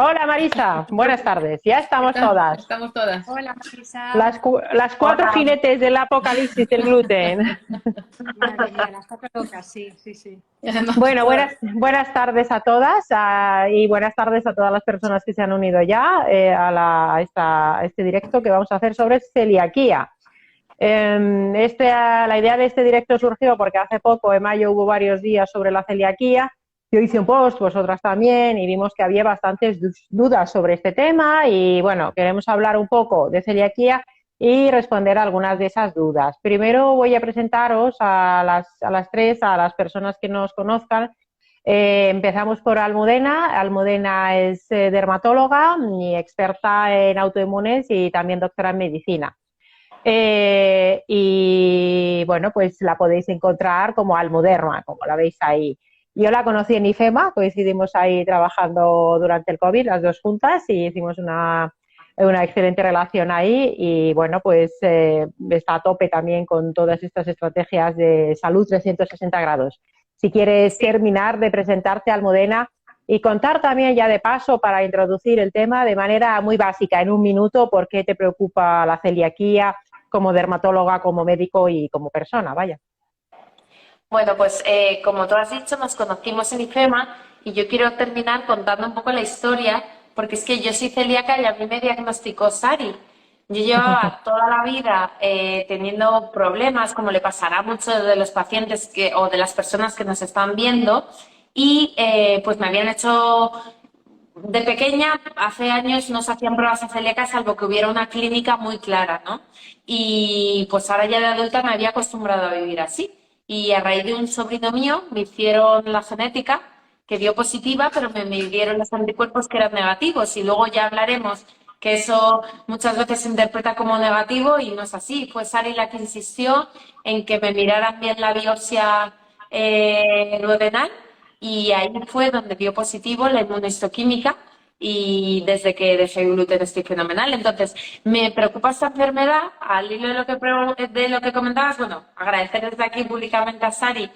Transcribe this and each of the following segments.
Hola Marisa, buenas tardes. Ya estamos todas. Estamos todas. Hola, Marisa. Las cuatro Hola, jinetes del apocalipsis del gluten. Madre mía, las cuatro locas, sí, sí, sí. Y además Bueno, todas. buenas tardes a todas y buenas tardes a todas las personas que se han unido ya a este directo que vamos a hacer sobre celiaquía. La idea de este directo surgió porque hace poco, en mayo, hubo varios días sobre la celiaquía. Yo hice un post, vosotras también, y vimos que había bastantes dudas sobre este tema y bueno, queremos hablar un poco de celiaquía y responder a algunas de esas dudas. Primero voy a presentaros a las tres, a las personas que nos conozcan. Empezamos por Almudena. Almudena es dermatóloga y experta en autoinmunes y también doctora en medicina. Y bueno, pues la podéis encontrar como Almuderma, como la veis ahí. Yo la conocí en IFEMA, coincidimos ahí trabajando durante el COVID, las dos juntas, y hicimos una excelente relación ahí. Y bueno, pues está a tope también con todas estas estrategias de salud 360 grados. Si quieres terminar de presentarte, Almudena, y contar también ya de paso para introducir el tema de manera muy básica, en un minuto, por qué te preocupa la celiaquía como dermatóloga, como médico y como persona, vaya. bueno, pues como tú has dicho, nos conocimos en IFEMA y yo quiero terminar contando un poco la historia, porque es que yo soy celíaca y a mí me diagnosticó Sari. Yo llevaba toda la vida teniendo problemas, como le pasará a muchos de los pacientes o de las personas que nos están viendo, y pues me habían hecho. De pequeña, hace años no se hacían pruebas de celíaca salvo que hubiera una clínica muy clara, ¿no? Y pues ahora ya de adulta me había acostumbrado a vivir así. Y a raíz de un sobrino mío me hicieron la genética, que dio positiva, pero me midieron los anticuerpos que eran negativos. Y luego ya hablaremos que eso muchas veces se interpreta como negativo y no es así. Fue Sari la que insistió en que me miraran bien la biopsia duodenal y ahí fue donde dio positivo la inmunohistoquímica y desde que dejé el gluten estoy fenomenal. Entonces, me preocupa esta enfermedad, al hilo de lo que comentabas, bueno, agradecer desde aquí públicamente a Sari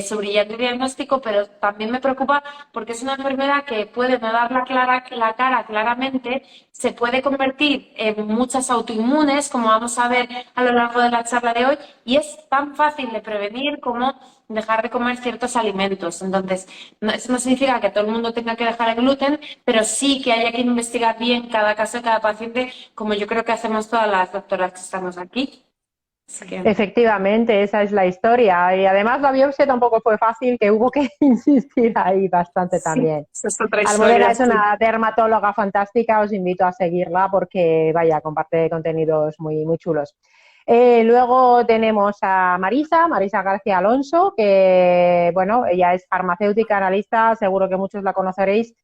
su brillante diagnóstico, pero también me preocupa porque es una enfermedad que puede no dar la cara claramente, se puede convertir en muchas autoinmunes, como vamos a ver a lo largo de la charla de hoy, y es tan fácil de prevenir como dejar de comer ciertos alimentos. Entonces, eso no significa que todo el mundo tenga que dejar el gluten, pero sí que haya que investigar bien cada caso de cada paciente, como yo creo que hacemos todas las doctoras que estamos aquí. Así que... Efectivamente, esa es la historia. Y además la biopsia tampoco fue fácil, que hubo que insistir ahí bastante Sí, también. esa es otra Almudena historia, es sí. una dermatóloga fantástica, os invito a seguirla porque, vaya, comparte contenidos muy, muy chulos. Luego tenemos a Marisa García Alonso, que, bueno, ella es farmacéutica, analista, seguro que muchos la conoceréis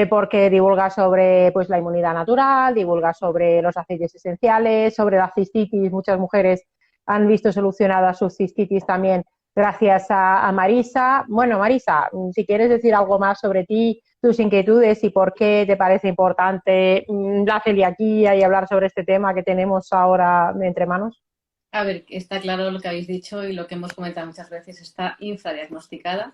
porque divulga sobre pues, la inmunidad natural, divulga sobre los aceites esenciales, sobre la cistitis. Muchas mujeres han visto solucionada su cistitis también gracias a Marisa. Bueno, Marisa, si quieres decir algo más sobre ti, tus inquietudes y por qué te parece importante la celiaquía y hablar sobre este tema que tenemos ahora entre manos. A ver, está claro lo que habéis dicho y lo que hemos comentado muchas veces, está infradiagnosticada.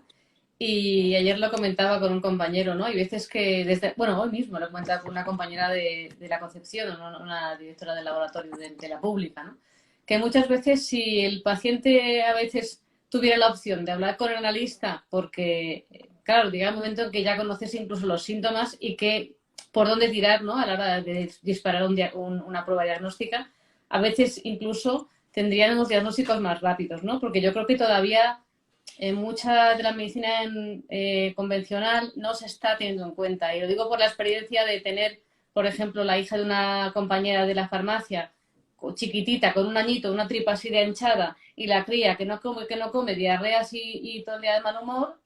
Y ayer lo comentaba con un compañero, ¿no? Hay veces que bueno, hoy mismo lo comentaba con una compañera de la Concepción, ¿no? Una directora del laboratorio de la pública, ¿no? Que muchas veces si el paciente a veces tuviera la opción de hablar con el analista, porque, claro, llega un momento en que ya conoces incluso los síntomas y que por dónde tirar, ¿no? A la hora de disparar una prueba diagnóstica, a veces incluso tendríamos diagnósticos más rápidos, ¿no? Porque yo creo que todavía en mucha de la medicina convencional no se está teniendo en cuenta. Y lo digo por la experiencia de tener, por ejemplo, la hija de una compañera de la farmacia, chiquitita, con un añito, una tripa así de hinchada, y la cría que no come, diarreas y todo el día de mal humor,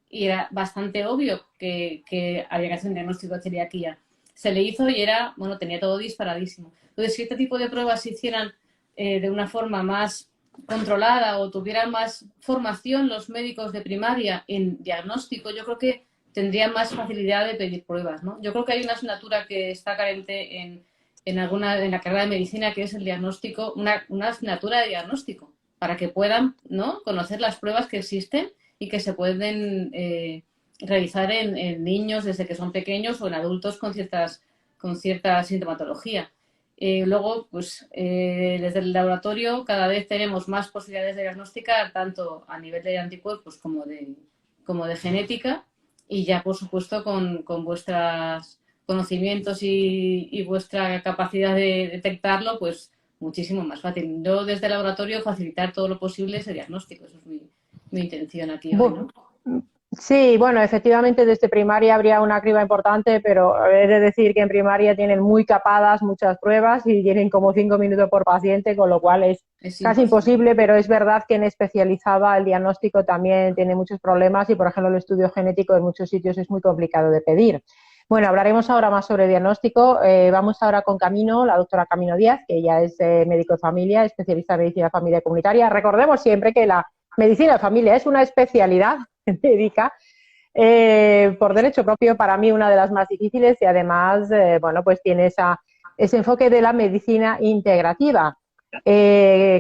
y era bastante obvio que había que hacer un diagnóstico de celiaquía. Se le hizo y era, bueno, tenía todo disparadísimo. Entonces, si este tipo de pruebas se hicieran de una forma más controlada o tuvieran más formación los médicos de primaria en diagnóstico, yo creo que tendrían más facilidad de pedir pruebas, ¿no? Yo creo que hay una asignatura que está carente en la carrera de medicina, que es el diagnóstico, una asignatura de diagnóstico, para que puedan, ¿no?, conocer las pruebas que existen y que se pueden realizar en niños desde que son pequeños o en adultos con cierta sintomatología. Luego, pues desde el laboratorio cada vez tenemos más posibilidades de diagnosticar, tanto a nivel de anticuerpos como de genética, y ya, por supuesto, con vuestros conocimientos y vuestra capacidad de detectarlo, pues muchísimo más fácil. Yo desde el laboratorio facilitar todo lo posible ese diagnóstico, eso es mi intención aquí hoy, ¿no? Sí, bueno, efectivamente desde primaria habría una criba importante, pero he de decir que en primaria tienen muy capadas muchas pruebas y tienen como 5 minutos por paciente, con lo cual es Es casi imposible. imposible, pero es verdad que en especializada el diagnóstico también tiene muchos problemas y, por ejemplo, el estudio genético en muchos sitios es muy complicado de pedir. Bueno, hablaremos ahora más sobre diagnóstico. Vamos ahora con Camino, la doctora Camino Díaz, que ella es médico de familia, especialista en medicina de familia comunitaria. Recordemos siempre que la medicina de familia es una especialidad médica por derecho propio, para mí una de las más difíciles y además, bueno, pues tiene ese enfoque de la medicina integrativa.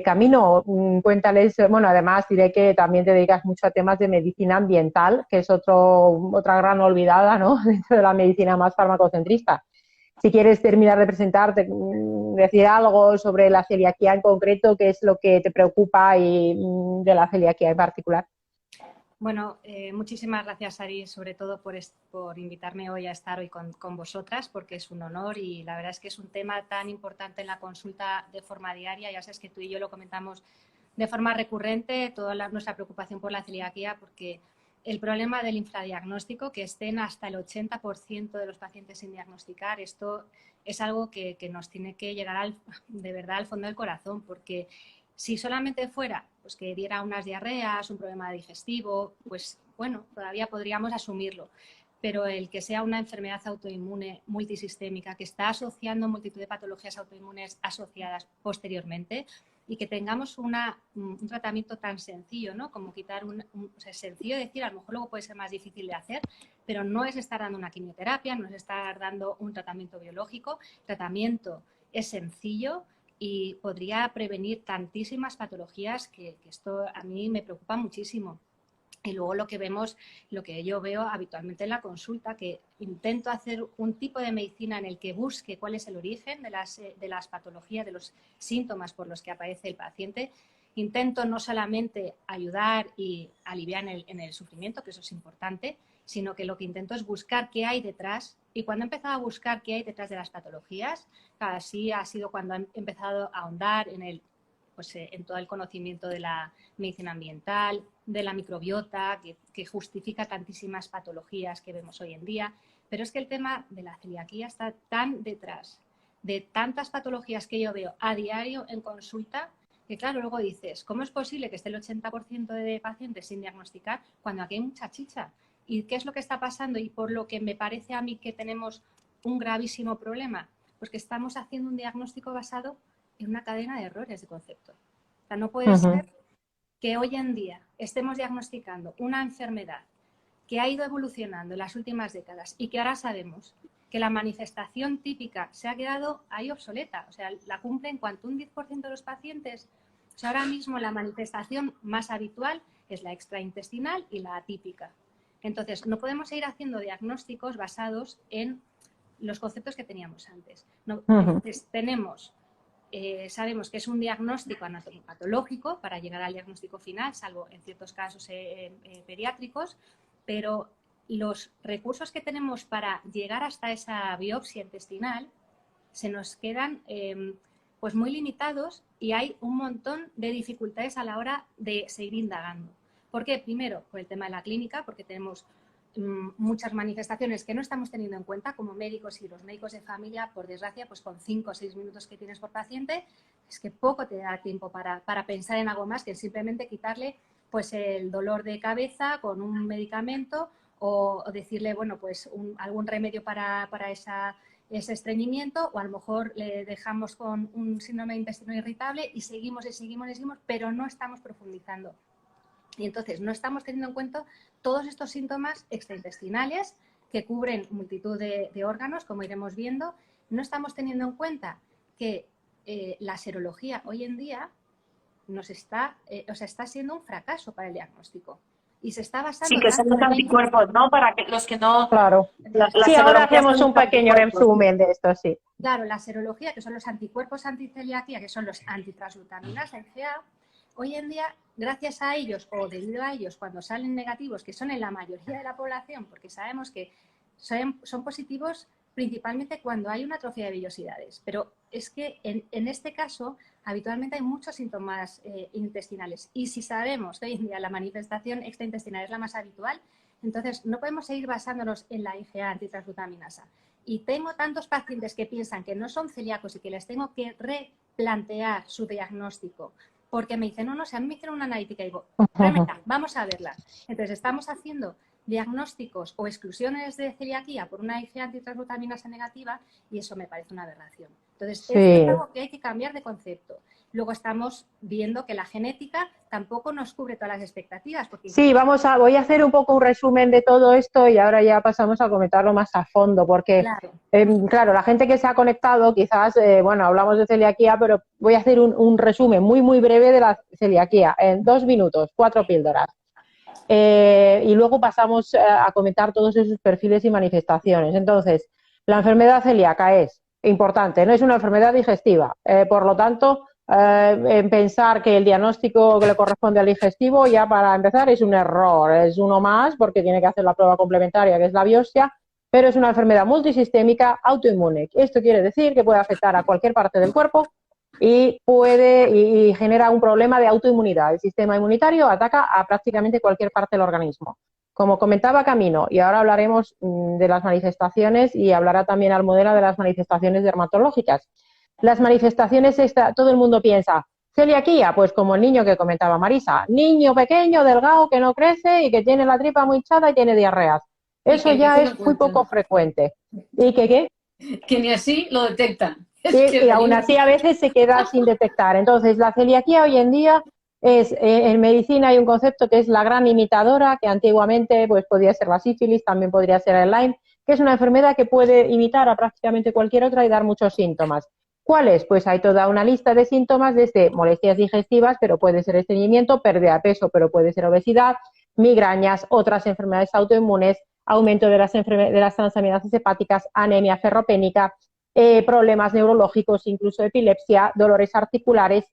Camino, cuéntales, bueno, además diré que también te dedicas mucho a temas de medicina ambiental, que es otra gran olvidada, ¿no? Dentro de la medicina más farmacocentrista. Si quieres terminar de presentarte, decir algo sobre la celiaquía en concreto, qué es lo que te preocupa y de la celiaquía en particular. Bueno, muchísimas gracias, Ari, sobre todo por invitarme hoy a estar hoy con vosotras, porque es un honor y la verdad es que es un tema tan importante en la consulta de forma diaria. Ya sabes que tú y yo lo comentamos de forma recurrente, toda nuestra preocupación por la celiaquía, porque el problema del infradiagnóstico, que estén hasta el 80% de los pacientes sin diagnosticar, esto es algo que nos tiene que llegar de verdad al fondo del corazón, porque si solamente fuera pues que diera unas diarreas, un problema digestivo, pues bueno, todavía podríamos asumirlo. Pero el que sea una enfermedad autoinmune multisistémica que está asociando multitud de patologías autoinmunes asociadas posteriormente y que tengamos un tratamiento tan sencillo, ¿no? Como quitar o sea, es sencillo de decir, a lo mejor luego puede ser más difícil de hacer, pero no es estar dando una quimioterapia, no es estar dando un tratamiento biológico. El tratamiento es sencillo y podría prevenir tantísimas patologías que esto a mí me preocupa muchísimo. Y luego lo que yo veo habitualmente en la consulta, que intento hacer un tipo de medicina en el que busque cuál es el origen de las patologías, de los síntomas por los que aparece el paciente. Intento no solamente ayudar y aliviar en el sufrimiento, que eso es importante, sino que lo que intento es buscar qué hay detrás. Y cuando he empezado a buscar qué hay detrás de las patologías, así ha sido cuando he empezado a ahondar en todo el conocimiento de la medicina ambiental, de la microbiota, que justifica tantísimas patologías que vemos hoy en día. Pero es que el tema de la celiaquía está tan detrás de tantas patologías que yo veo a diario en consulta, que claro, luego dices, ¿cómo es posible que esté el 80% de pacientes sin diagnosticar cuando aquí hay mucha chicha? ¿Y qué es lo que está pasando? Y por lo que me parece a mí que tenemos un gravísimo problema, pues que estamos haciendo un diagnóstico basado en una cadena de errores de concepto. O sea, no puede ser que hoy en día estemos diagnosticando una enfermedad que ha ido evolucionando en las últimas décadas y que ahora sabemos que la manifestación típica se ha quedado ahí obsoleta, o sea, la cumplen cuanto un 10% de los pacientes. O sea, ahora mismo la manifestación más habitual es la extraintestinal y la atípica. Entonces, no podemos seguir haciendo diagnósticos basados en los conceptos que teníamos antes. No, entonces, sabemos que es un diagnóstico anatomopatológico para llegar al diagnóstico final, salvo en ciertos casos pediátricos, pero los recursos que tenemos para llegar hasta esa biopsia intestinal se nos quedan pues muy limitados y hay un montón de dificultades a la hora de seguir indagando. ¿Por qué? Primero, por el tema de la clínica, porque tenemos muchas manifestaciones que no estamos teniendo en cuenta como médicos, y los médicos de familia, por desgracia, pues con 5 o 6 minutos que tienes por paciente, es que poco te da tiempo para pensar en algo más que simplemente quitarle pues el dolor de cabeza con un medicamento o decirle, bueno, pues algún remedio para ese estreñimiento, o a lo mejor le dejamos con un síndrome de intestino irritable y seguimos, pero no estamos profundizando. Y entonces no estamos teniendo en cuenta todos estos síntomas extraintestinales que cubren multitud de órganos, como iremos viendo. No estamos teniendo en cuenta que la serología hoy en día está siendo un fracaso para el diagnóstico. y se está Sí, basando que son tanto los en ello. anticuerpos, ¿no? Para que los que no... Claro. La Sí, ahora serología hacemos son un los pequeño anticuerpos. resumen de esto, sí. Claro, la serología, que son los anticuerpos anticeliaquía, que son los antitransglutaminasa IgA, hoy en día, gracias a ellos o debido a ellos, cuando salen negativos, que son en la mayoría de la población, porque sabemos que son positivos principalmente cuando hay una atrofia de vellosidades, pero es que en este caso habitualmente hay muchos síntomas intestinales y si sabemos que hoy en día la manifestación extraintestinal es la más habitual, entonces no podemos seguir basándonos en la IgA antitransglutaminasa. Y tengo tantos pacientes que piensan que no son celíacos y que les tengo que replantear su diagnóstico porque me dicen, no, si a mí me hicieron una analítica y digo, tráemela, vamos a verla. Entonces estamos haciendo diagnósticos o exclusiones de celiaquía por una IgA antitransglutaminasa negativa y eso me parece una aberración. Entonces, Sí. es algo que hay que cambiar de concepto. Luego estamos viendo que la genética tampoco nos cubre todas las expectativas. Porque Sí, voy a hacer un poco un resumen de todo esto y ahora ya pasamos a comentarlo más a fondo, porque, claro, la gente que se ha conectado, quizás, bueno, hablamos de celiaquía, pero voy a hacer un resumen muy, muy breve de la celiaquía, en 2 minutos, 4 píldoras. Y luego pasamos a comentar todos esos perfiles y manifestaciones. Entonces, la enfermedad celíaca es importante, no es una enfermedad digestiva, por lo tanto, en pensar que el diagnóstico que le corresponde al digestivo ya para empezar es un error, es uno más porque tiene que hacer la prueba complementaria que es la biopsia, pero es una enfermedad multisistémica autoinmune. Esto quiere decir que puede afectar a cualquier parte del cuerpo y genera un problema de autoinmunidad. El sistema inmunitario ataca a prácticamente cualquier parte del organismo. Como comentaba Camino, y ahora hablaremos de las manifestaciones y hablará también Almudena de las manifestaciones dermatológicas. Las manifestaciones, todo el mundo piensa, celiaquía, pues como el niño que comentaba Marisa, niño pequeño, delgado, que no crece y que tiene la tripa muy hinchada y tiene diarreas. Eso ya es muy poco frecuente. ¿Y qué? Que ni así lo detectan. Y aún así a veces se queda sin detectar. Entonces, la celiaquía hoy en día es, en medicina hay un concepto que es la gran imitadora, que antiguamente pues podía ser la sífilis, también podría ser el Lyme, que es una enfermedad que puede imitar a prácticamente cualquier otra y dar muchos síntomas. ¿Cuáles? Pues hay toda una lista de síntomas desde molestias digestivas, pero puede ser estreñimiento, pérdida de peso, pero puede ser obesidad, migrañas, otras enfermedades autoinmunes, aumento de las transaminases hepáticas, anemia ferropénica, problemas neurológicos, incluso epilepsia, dolores articulares,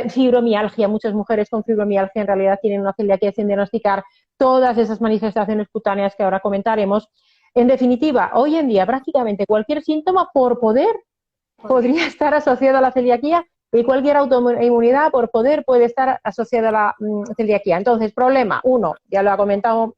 fibromialgia. Muchas mujeres con fibromialgia en realidad tienen una celiaquía sin diagnosticar, todas esas manifestaciones cutáneas que ahora comentaremos. En definitiva, hoy en día prácticamente cualquier síntoma por poder podría estar asociado a la celiaquía y cualquier autoinmunidad por poder puede estar asociada a la celiaquía. Entonces, problema, uno, ya lo ha comentado,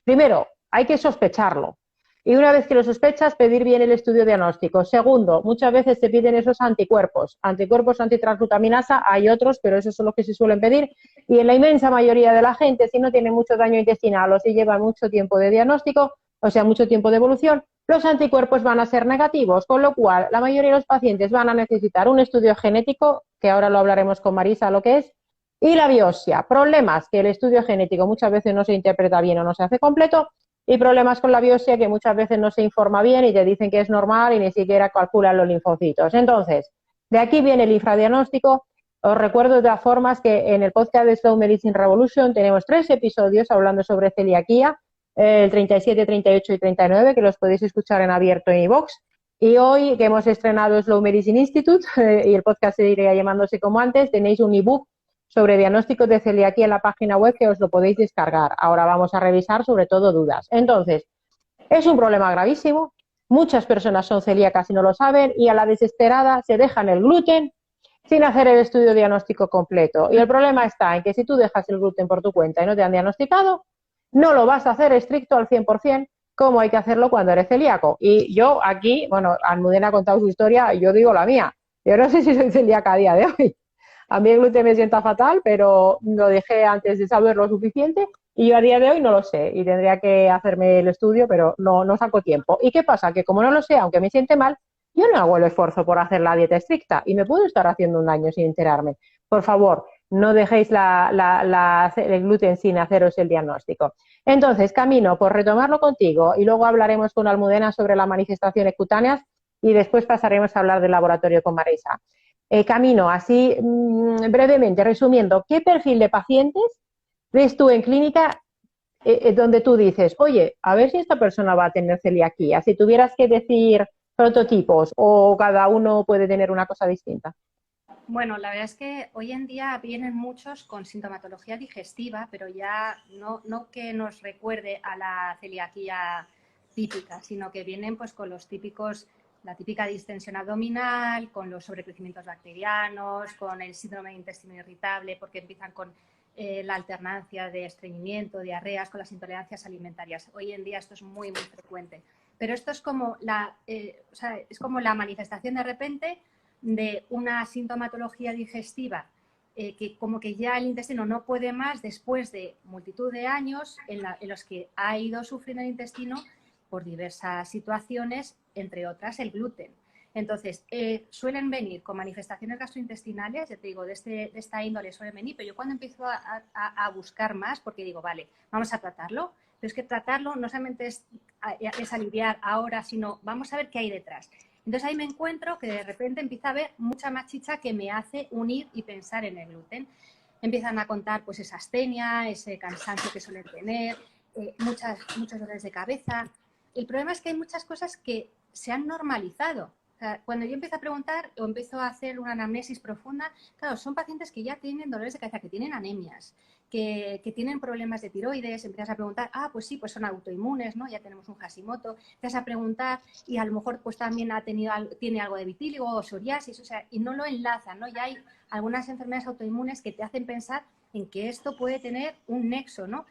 primero, hay que sospecharlo. Y una vez que lo sospechas, pedir bien el estudio diagnóstico. Segundo, muchas veces se piden esos anticuerpos antitransglutaminasa, hay otros, pero esos son los que se suelen pedir. Y en la inmensa mayoría de la gente, si no tiene mucho daño intestinal o si lleva mucho tiempo de diagnóstico, o sea, mucho tiempo de evolución, los anticuerpos van a ser negativos, con lo cual la mayoría de los pacientes van a necesitar un estudio genético, que ahora lo hablaremos con Marisa lo que es, y la biopsia. Problemas que el estudio genético muchas veces no se interpreta bien o no se hace completo, y problemas con la biopsia que muchas veces no se informa bien y te dicen que es normal y ni siquiera calculan los linfocitos. Entonces, de aquí viene el infradiagnóstico. Os recuerdo de todas formas que en el podcast de Slow Medicine Revolution tenemos 3 episodios hablando sobre celiaquía, el 37, 38 y 39, que los podéis escuchar en abierto en iVoox. Y hoy que hemos estrenado Slow Medicine Institute y el podcast seguiría llamándose como antes, tenéis un ebook sobre diagnóstico de celiaquía en la página web que os lo podéis descargar. Ahora vamos a revisar sobre todo dudas. Entonces, es un problema gravísimo. Muchas personas son celíacas y no lo saben y a la desesperada se dejan el gluten sin hacer el estudio diagnóstico completo. Y el problema está en que si tú dejas el gluten por tu cuenta y no te han diagnosticado, no lo vas a hacer estricto al 100% como hay que hacerlo cuando eres celíaco. Y yo aquí, bueno, Almudena ha contado su historia y yo digo la mía. Yo no sé si soy celíaca a día de hoy. A mí el gluten me sienta fatal, pero lo dejé antes de saber lo suficiente y yo a día de hoy no lo sé y tendría que hacerme el estudio, pero no saco tiempo. ¿Y qué pasa? Que como no lo sé, aunque me siente mal, yo no hago el esfuerzo por hacer la dieta estricta y me puedo estar haciendo un daño sin enterarme. Por favor, no dejéis el gluten sin haceros el diagnóstico. Entonces, Camino, por retomarlo contigo y luego hablaremos con Almudena sobre las manifestaciones cutáneas y después pasaremos a hablar del laboratorio con Marisa. Camino, así brevemente, resumiendo, ¿qué perfil de pacientes ves tú en clínica donde tú dices, oye, a ver si esta persona va a tener celiaquía? Si tuvieras que decir prototipos o cada uno puede tener una cosa distinta. Bueno, la verdad es que hoy en día vienen muchos con sintomatología digestiva, pero ya no que nos recuerde a la celiaquía típica, sino que vienen pues con los típicos, la típica distensión abdominal, con los sobrecrecimientos bacterianos, con el síndrome de intestino irritable, porque empiezan con la alternancia de estreñimiento, diarreas, con las intolerancias alimentarias. Hoy en día esto es muy, muy frecuente. Pero esto es como o sea, es como la manifestación de repente de una sintomatología digestiva que como que ya el intestino no puede más después de multitud de años en los que ha ido sufriendo el intestino por diversas situaciones, entre otras el gluten. Entonces, suelen venir con manifestaciones gastrointestinales, ya te digo, de esta índole suelen venir, pero yo cuando empiezo a buscar más, porque digo, vale, vamos a tratarlo, pero es que tratarlo no solamente es aliviar ahora, sino vamos a ver qué hay detrás. Entonces ahí me encuentro que de repente empieza a haber mucha más chicha que me hace unir y pensar en el gluten. Empiezan a contar pues esa astenia, ese cansancio que suelen tener, muchos dolores de cabeza. El problema es que hay muchas cosas que se han normalizado. O sea, cuando yo empiezo a preguntar o empiezo a hacer una anamnesis profunda, claro, son pacientes que ya tienen dolores de cabeza, que tienen anemias, que tienen problemas de tiroides, empiezas a preguntar, pues sí, pues son autoinmunes, ¿no? Ya tenemos un Hashimoto, empiezas a preguntar y a lo mejor pues también tiene algo de vitíligo o psoriasis, o sea, y no lo enlazan, ¿no? Ya hay algunas enfermedades autoinmunes que te hacen pensar en que esto puede tener un nexo, ¿no?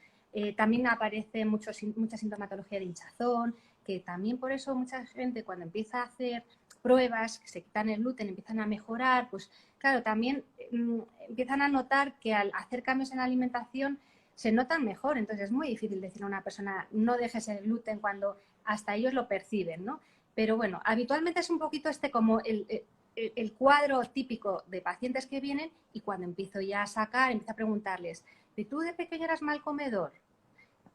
También aparece mucha sintomatología de hinchazón, que también por eso mucha gente cuando empieza a hacer pruebas, que se quitan el gluten, empiezan a mejorar, pues claro, también empiezan a notar que al hacer cambios en la alimentación se notan mejor. Entonces es muy difícil decir a una persona no dejes el gluten cuando hasta ellos lo perciben, ¿no? Pero bueno, habitualmente es un poquito como el cuadro típico de pacientes que vienen y cuando empiezo ya a sacar, empiezo a preguntarles, ¿y tú de pequeño eras mal comedor?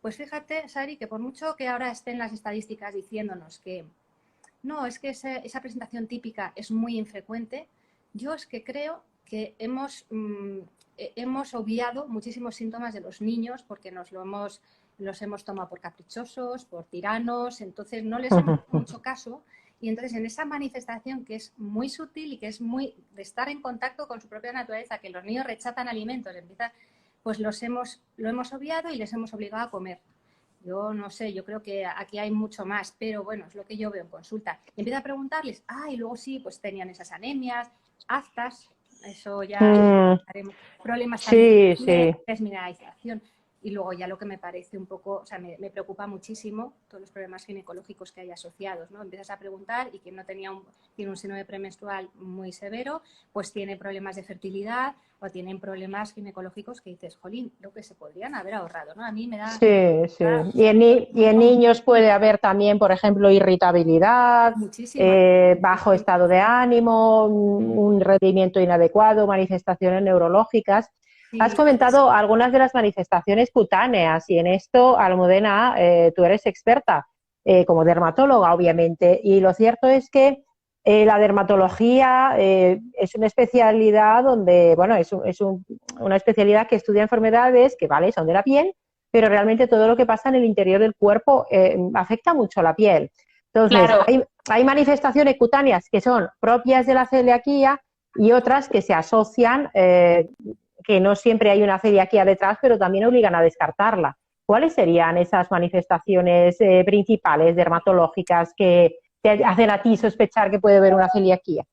Pues fíjate, Sari, que por mucho que ahora estén las estadísticas diciéndonos que no, es que esa presentación típica es muy infrecuente, yo es que creo que hemos obviado muchísimos síntomas de los niños porque los hemos tomado por caprichosos, por tiranos, entonces no les hemos hecho mucho caso y entonces en esa manifestación que es muy sutil y que es muy de estar en contacto con su propia naturaleza, que los niños rechazan alimentos, pues lo hemos obviado y les hemos obligado a comer. Yo no sé, yo creo que aquí hay mucho más, pero bueno, es lo que yo veo en consulta. Y empiezo a preguntarles, y luego sí, pues tenían esas anemias, aftas, eso ya haremos, problemas también de desmineralización. Y luego ya lo que me parece un poco, o sea, me preocupa muchísimo todos los problemas ginecológicos que hay asociados, ¿no? Empiezas a preguntar y quien no tiene un síndrome premenstrual muy severo, pues tiene problemas de fertilidad o tienen problemas ginecológicos que dices, jolín, lo que se podrían haber ahorrado, ¿no? A mí me da... Sí, sí. Y en niños puede haber también, por ejemplo, irritabilidad, bajo estado de ánimo, un rendimiento inadecuado, manifestaciones neurológicas. Sí, has comentado algunas de las manifestaciones cutáneas y en esto, Almudena, tú eres experta como dermatóloga, obviamente, y lo cierto es que la dermatología es una especialidad donde, bueno, es una especialidad que estudia enfermedades que, vale, son de la piel, pero realmente todo lo que pasa en el interior del cuerpo afecta mucho a la piel. Entonces, claro, hay manifestaciones cutáneas que son propias de la celiaquía y otras que se asocian, que no siempre hay una celiaquía detrás, pero también obligan a descartarla. ¿Cuáles serían esas manifestaciones principales dermatológicas que te hacen a ti sospechar que puede haber una celiaquía?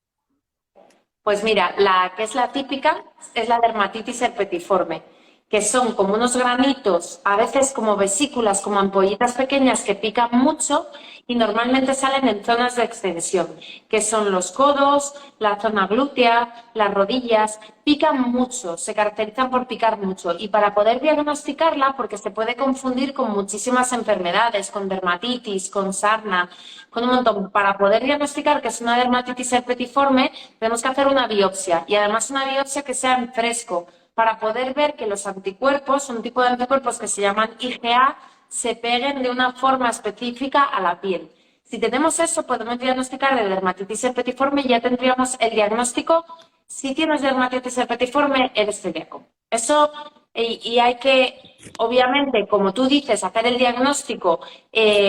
Pues mira, la que es la típica es la dermatitis herpetiforme, que son como unos granitos, a veces como vesículas, como ampollitas pequeñas que pican mucho y normalmente salen en zonas de extensión, que son los codos, la zona glútea, las rodillas, pican mucho, se caracterizan por picar mucho y para poder diagnosticarla, porque se puede confundir con muchísimas enfermedades, con dermatitis, con sarna, con un montón, para poder diagnosticar que es una dermatitis herpetiforme tenemos que hacer una biopsia y además una biopsia que sea en fresco, para poder ver que los anticuerpos, un tipo de anticuerpos que se llaman IgA, se peguen de una forma específica a la piel. Si tenemos eso, podemos diagnosticar de dermatitis herpetiforme y ya tendríamos el diagnóstico. Si tienes dermatitis herpetiforme, eres celíaco. Eso y hay que, obviamente, como tú dices, hacer el diagnóstico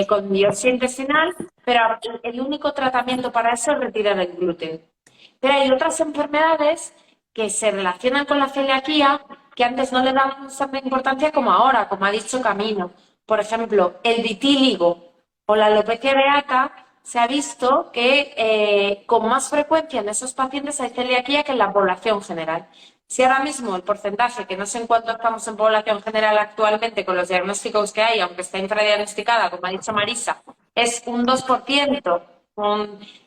con biopsia intestinal, pero el único tratamiento para eso es retirar el gluten. Pero hay otras enfermedades que se relacionan con la celiaquía que antes no le dábamos tanta importancia como ahora, como ha dicho Camino. Por ejemplo, el vitíligo o la alopecia areata se ha visto que con más frecuencia en esos pacientes hay celiaquía que en la población general. Si ahora mismo el porcentaje, que no sé en cuánto estamos en población general actualmente con los diagnósticos que hay, aunque está infradiagnosticada, como ha dicho Marisa, es un 2%,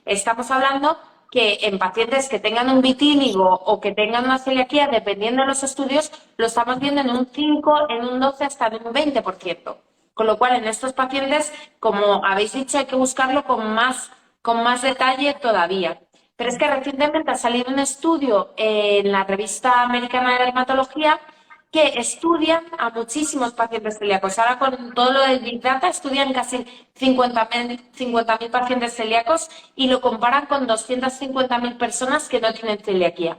estamos hablando que en pacientes que tengan un vitíligo o que tengan una celiaquía, dependiendo de los estudios, lo estamos viendo en un 5, en un 12, hasta en un 20%. Con lo cual, en estos pacientes, como habéis dicho, hay que buscarlo con más detalle todavía. Pero es que recientemente ha salido un estudio en la revista americana de dermatología que estudian a muchísimos pacientes celíacos. Ahora con todo lo del Big Data estudian casi 50.000 pacientes celíacos y lo comparan con 250.000 personas que no tienen celiaquía.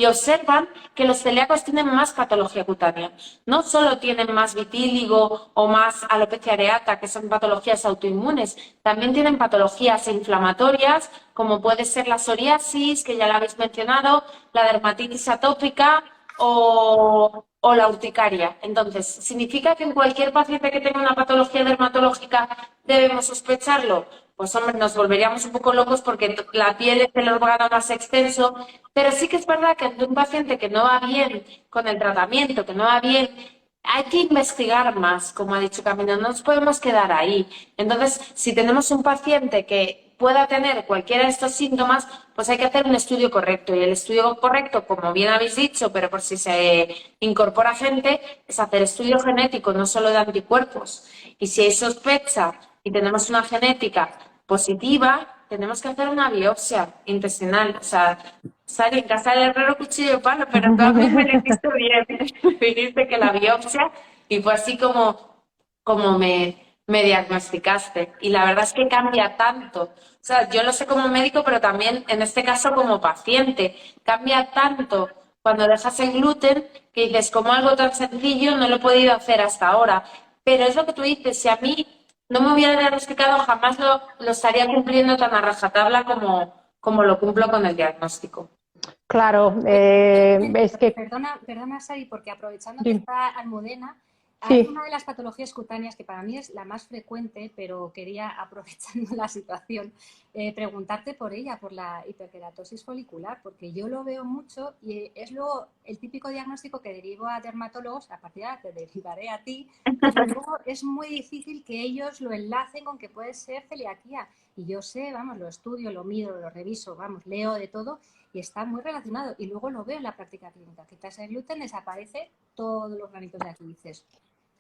Y observan que los celíacos tienen más patología cutánea. No solo tienen más vitíligo o más alopecia areata, que son patologías autoinmunes, también tienen patologías inflamatorias, como puede ser la psoriasis, que ya la habéis mencionado, la dermatitis atópica o la urticaria. Entonces, ¿significa que en cualquier paciente que tenga una patología dermatológica debemos sospecharlo? Pues hombre, nos volveríamos un poco locos porque la piel es el órgano más extenso, pero sí que es verdad que ante un paciente que no va bien con el tratamiento, que no va bien, hay que investigar más, como ha dicho Camino, no nos podemos quedar ahí. Entonces, si tenemos un paciente que pueda tener cualquiera de estos síntomas, pues hay que hacer un estudio correcto. Y el estudio correcto, como bien habéis dicho, pero por si se incorpora gente, es hacer estudio genético, no solo de anticuerpos. Y si hay sospecha y tenemos una genética positiva, tenemos que hacer una biopsia intestinal. O sea, sale en casa del herrero cuchillo de palo, pero tú a mí me dijiste bien, me dijiste que la biopsia, y fue así como me diagnosticaste. Y la verdad es que cambia tanto. O sea, yo lo sé como médico, pero también en este caso como paciente. Cambia tanto cuando dejas el gluten que dices, como algo tan sencillo no lo he podido hacer hasta ahora. Pero es lo que tú dices, si a mí no me hubiera diagnosticado, jamás lo estaría cumpliendo tan a rajatabla como lo cumplo con el diagnóstico. Claro, es que... Perdona, Sari, porque aprovechando que Sí, está Almudena, hay sí. una de las patologías cutáneas que para mí es la más frecuente, pero quería, aprovechando la situación, preguntarte por ella, por la hiperkeratosis folicular, porque yo lo veo mucho y es luego el típico diagnóstico que derivo a dermatólogos, a partir de ahora te derivaré a ti, pero luego es muy difícil que ellos lo enlacen con que puede ser celiaquía. Y yo sé, vamos, lo estudio, lo miro, lo reviso, vamos, leo de todo y está muy relacionado. Y luego lo veo en la práctica clínica. Quitas el gluten, desaparece todos los granitos de aquí. Dices,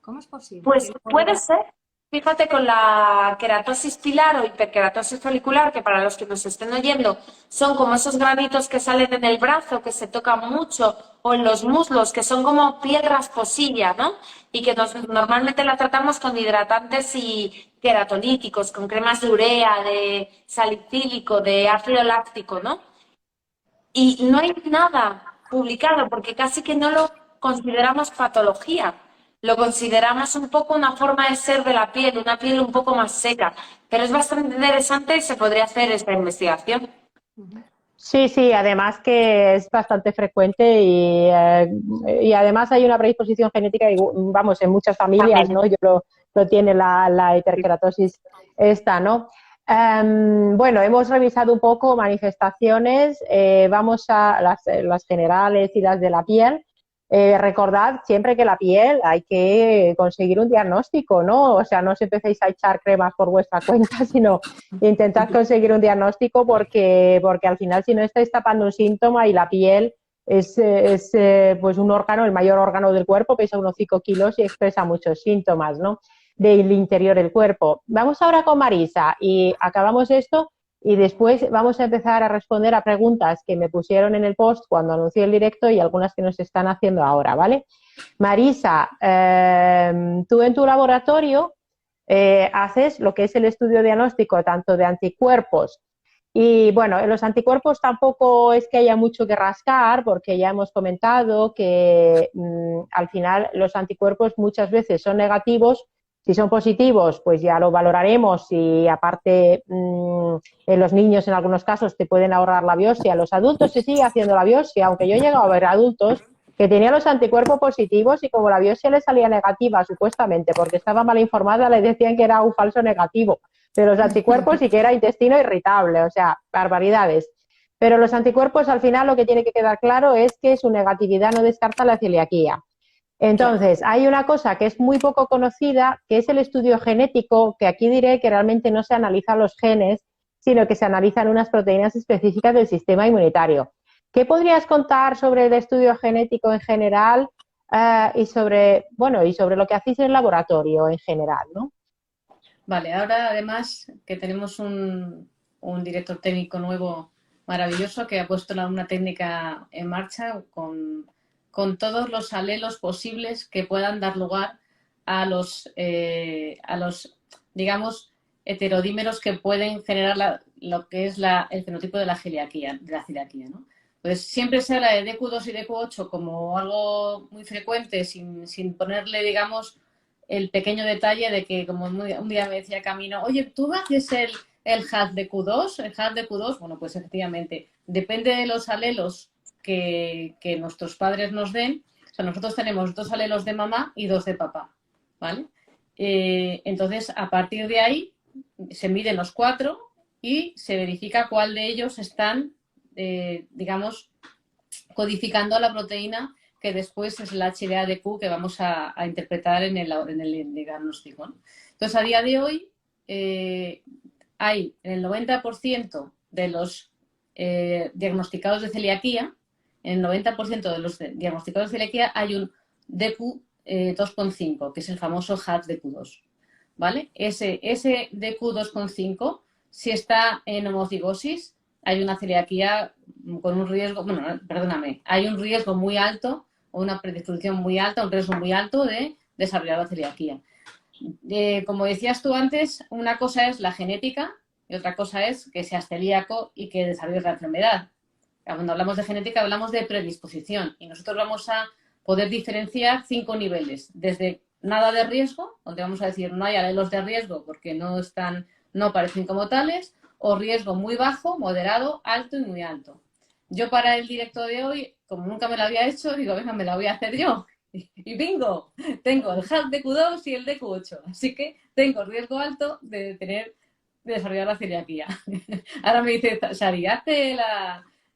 ¿cómo es posible? Pues puede ser, fíjate, con la queratosis pilar o hiperkeratosis folicular, que para los que nos estén oyendo son como esos granitos que salen en el brazo, que se tocan mucho, o en los muslos, que son como piel rasposilla, ¿no? Y que normalmente la tratamos con hidratantes y queratolíticos, con cremas de urea, de salicílico, de ácido láctico, ¿no? Y no hay nada publicado porque casi que no lo consideramos patología. Lo consideramos un poco una forma de ser de la piel, una piel un poco más seca. Pero es bastante interesante y se podría hacer esta investigación. Sí, sí, además que es bastante frecuente y además hay una predisposición genética, vamos, en muchas familias, ¿no? Yo lo tiene la hiperkeratosis esta, ¿no? Bueno, hemos revisado un poco manifestaciones, vamos a las generales y las de la piel. Recordad siempre que la piel hay que conseguir un diagnóstico, ¿no? O sea, no os empecéis a echar cremas por vuestra cuenta, sino intentad conseguir un diagnóstico porque al final si no estáis tapando un síntoma y la piel es pues un órgano, el mayor órgano del cuerpo, pesa unos 5 kilos y expresa muchos síntomas, ¿no? Del interior del cuerpo. Vamos ahora con Marisa y acabamos esto y después vamos a empezar a responder a preguntas que me pusieron en el post cuando anuncié el directo y algunas que nos están haciendo ahora, ¿vale? Marisa, tú en tu laboratorio haces lo que es el estudio diagnóstico tanto de anticuerpos Y bueno, en los anticuerpos tampoco es que haya mucho que rascar, porque ya hemos comentado que al final los anticuerpos muchas veces son negativos. Si son positivos, pues ya lo valoraremos y aparte en los niños en algunos casos te pueden ahorrar la biopsia. Los adultos se sigue haciendo la biopsia, aunque yo he llegado a ver adultos que tenían los anticuerpos positivos y como la biopsia les salía negativa supuestamente porque estaba mal informada, les decían que era un falso negativo de los anticuerpos y que era intestino irritable, o sea, barbaridades. Pero los anticuerpos al final lo que tiene que quedar claro es que su negatividad no descarta la celiaquía. Entonces, hay una cosa que es muy poco conocida, que es el estudio genético, que aquí diré que realmente no se analizan los genes, sino que se analizan unas proteínas específicas del sistema inmunitario. ¿Qué podrías contar sobre el estudio genético en general y sobre lo que hacéis en el laboratorio en general, ¿no? Vale, ahora además que tenemos un director técnico nuevo maravilloso que ha puesto una técnica en marcha con todos los alelos posibles que puedan dar lugar a los digamos, heterodímeros que pueden generar lo que es el fenotipo de la celiaquía, ¿no? Pues siempre se habla de DQ2 y DQ8 como algo muy frecuente, sin ponerle, digamos, el pequeño detalle de que, como un día me decía Camino, oye, ¿tú haces el HAD de Q2? El HAD de Q2, bueno, pues efectivamente, depende de los alelos que nuestros padres nos den. O sea, nosotros tenemos 2 alelos de mamá y 2 de papá, ¿vale? Entonces, a partir de ahí, se miden los 4 y se verifica cuál de ellos están, digamos, codificando la proteína que después es el HDA-DQ que vamos a interpretar en el diagnóstico, ¿no? Entonces, a día de hoy, hay en el 90% de los diagnosticados de celiaquía, en el 90% de los diagnosticados de celiaquía hay un DQ 2,5, que es el famoso HAD-DQ2, ¿vale? Ese DQ 2,5, si está en homocigosis, hay una celiaquía con un riesgo, bueno, perdóname, hay un riesgo muy alto o una predisposición muy alta, un riesgo muy alto de desarrollar la celiaquía. Como decías tú antes, una cosa es la genética y otra cosa es que seas celíaco y que desarrolles la enfermedad. Cuando hablamos de genética hablamos de predisposición y nosotros vamos a poder diferenciar 5 niveles, desde nada de riesgo, donde vamos a decir no hay alelos de riesgo porque no aparecen como tales, o riesgo muy bajo, moderado, alto y muy alto. Yo para el directo de hoy, como nunca me lo había hecho, digo, venga, me la voy a hacer yo. Y bingo, tengo el HAD de Q2 y el de Q8. Así que tengo riesgo alto de desarrollar la celiaquía. Ahora me dice, Sari, hazte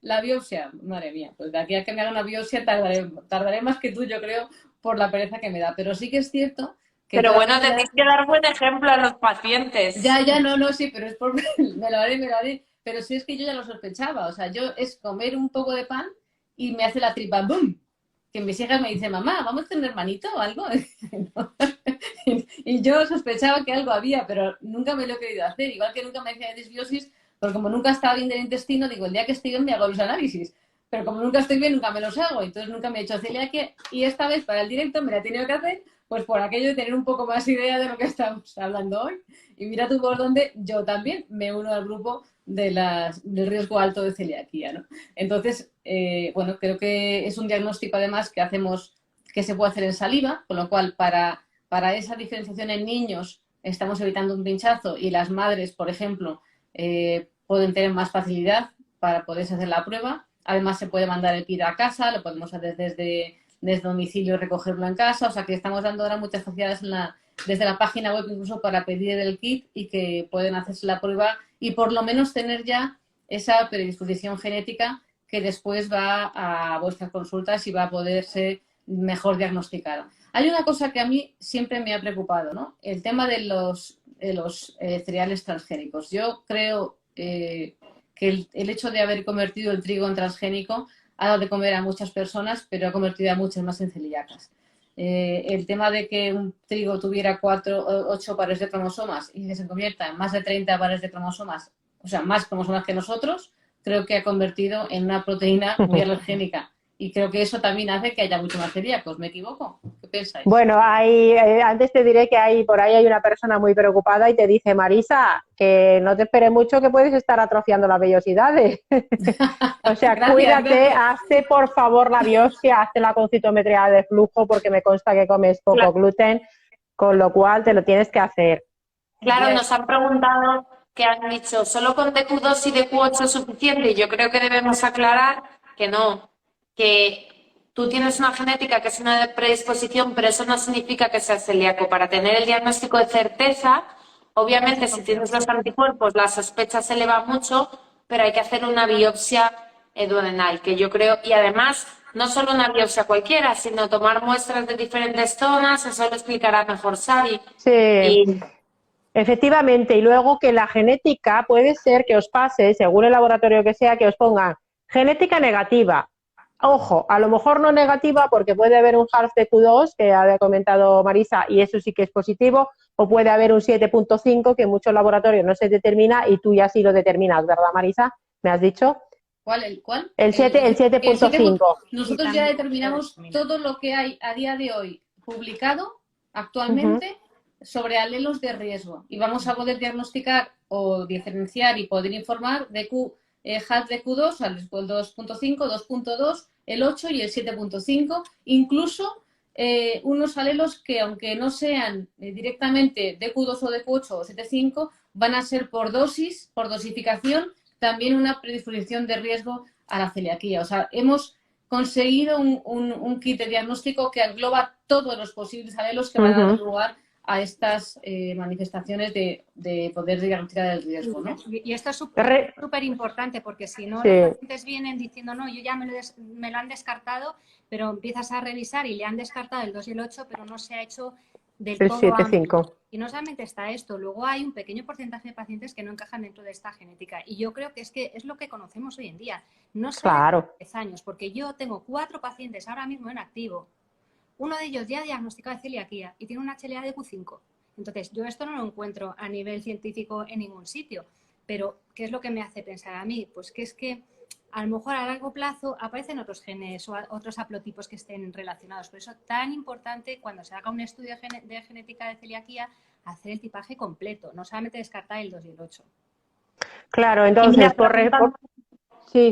la biopsia. Madre mía, pues de aquí a que me haga una biopsia tardaré más que tú, yo creo, por la pereza que me da. Pero sí que es cierto que... Pero bueno, tenéis que dar buen ejemplo a los pacientes. Ya, no, sí, pero es por... me lo haré. Pero sí es que yo ya lo sospechaba. O sea, yo es comer un poco de pan y me hace la tripa ¡boom! Que mis hijas me dicen, mamá, ¿vamos a tener hermanito o algo? Y yo sospechaba que algo había, pero nunca me lo he querido hacer. Igual que nunca me hacía disbiosis, porque como nunca estaba bien del intestino, digo, el día que estoy bien me hago los análisis. Pero como nunca estoy bien, nunca me los hago. Entonces nunca me he hecho celiaquia. Y esta vez, para el directo, me la he tenido que hacer, pues por aquello de tener un poco más idea de lo que estamos hablando hoy. Y mira tú por dónde yo también me uno al grupo del riesgo alto de celiaquía, ¿no? Entonces, bueno, creo que es un diagnóstico además que hacemos, que se puede hacer en saliva, con lo cual para esa diferenciación en niños estamos evitando un pinchazo y las madres, por ejemplo, pueden tener más facilidad para poderse hacer la prueba. Además, se puede mandar el kit a casa, lo podemos hacer desde domicilio y recogerlo en casa, o sea que estamos dando ahora muchas facilidades desde la página web incluso para pedir el kit y que pueden hacerse la prueba y por lo menos tener ya esa predisposición genética que después va a vuestras consultas y va a poder ser mejor diagnosticada. Hay una cosa que a mí siempre me ha preocupado, ¿no? El tema de los cereales transgénicos. Yo creo que el hecho de haber convertido el trigo en transgénico ha dado de comer a muchas personas, pero ha convertido a muchas más en celíacas. El tema de que un trigo tuviera 8 pares de cromosomas y que se convierta en más de 30 pares de cromosomas, o sea, más cromosomas que nosotros, creo que ha convertido en una proteína muy alergénica Y creo que eso también hace que haya mucho más celíacos. ¿Me equivoco? ¿Qué pensáis? Bueno, antes te diré que por ahí hay una persona muy preocupada y te dice, Marisa, que no te esperes mucho que puedes estar atrofiando las vellosidades. O sea, Gracias, cuídate, gracias. hazte por favor la biopsia, hazte la concitometría de flujo porque me consta que comes poco gluten, con lo cual te lo tienes que hacer. Claro, nos han preguntado que han dicho, ¿solo con DQ2 y DQ8 es suficiente? Y yo creo que debemos aclarar que no, que tú tienes una genética que es una predisposición, pero eso no significa que seas celíaco. Para tener el diagnóstico de certeza, obviamente si tienes los anticuerpos, la sospecha se eleva mucho, pero hay que hacer una biopsia duodenal, que yo creo, y además no solo una biopsia cualquiera, sino tomar muestras de diferentes zonas, eso lo explicará mejor Sari. Sí. Y Efectivamente, y luego que la genética puede ser que os pase, según el laboratorio que sea, que os pongan genética negativa. Ojo, a lo mejor no negativa porque puede haber un half de Q2, que había comentado Marisa, y eso sí que es positivo, o puede haber un 7.5 que en muchos laboratorios no se determina y tú ya sí lo determinas, ¿verdad, Marisa? ¿Me has dicho? ¿Cuál? El 7.5. Nosotros ya determinamos todo lo que hay a día de hoy publicado actualmente sobre alelos de riesgo y vamos a poder diagnosticar o diferenciar y poder informar de HAT de Q2, el 2.5, 2.2, el 8 y el 7.5, incluso unos alelos que aunque no sean directamente de Q2 o de Q8 o 7.5, van a ser por dosis, por dosificación, también una predisposición de riesgo a la celiaquía. O sea, hemos conseguido un kit de diagnóstico que engloba todos los posibles alelos que van a dar lugar a estas manifestaciones de poder diagnosticar el riesgo, ¿no? Y esto es súper importante porque si no, los pacientes vienen diciendo, no, yo ya me lo han descartado, pero empiezas a revisar y le han descartado el 2 y el 8, pero no se ha hecho del el todo 7.5. Y no solamente está esto, luego hay un pequeño porcentaje de pacientes que no encajan dentro de esta genética. Y yo creo que es lo que conocemos hoy en día. No solo Claro. 10 años, porque yo tengo 4 pacientes ahora mismo en activo. Uno de ellos ya diagnosticado de celiaquía y tiene una HLA de Q5. Entonces, yo esto no lo encuentro a nivel científico en ningún sitio. Pero, ¿qué es lo que me hace pensar a mí? Pues que es que a lo mejor a largo plazo aparecen otros genes o otros haplotipos que estén relacionados. Por eso, tan importante cuando se haga un estudio de genética de celiaquía, hacer el tipaje completo, no solamente descartar el 2 y el 8. Claro, entonces,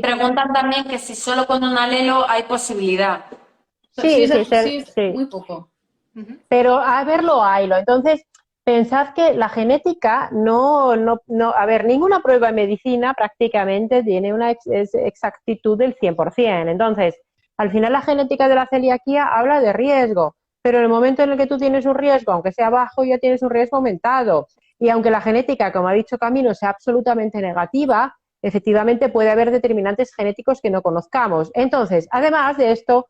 preguntan también que si solo con un alelo hay posibilidad. Sí, muy poco. Pero a verlo haylo. Entonces, pensad que la genética a ver, ninguna prueba de medicina prácticamente tiene una exactitud del 100%. Entonces, al final la genética de la celiaquía habla de riesgo, pero en el momento en el que tú tienes un riesgo, aunque sea bajo, ya tienes un riesgo aumentado. Y aunque la genética, como ha dicho Camilo, sea absolutamente negativa, efectivamente puede haber determinantes genéticos que no conozcamos. Entonces, además de esto,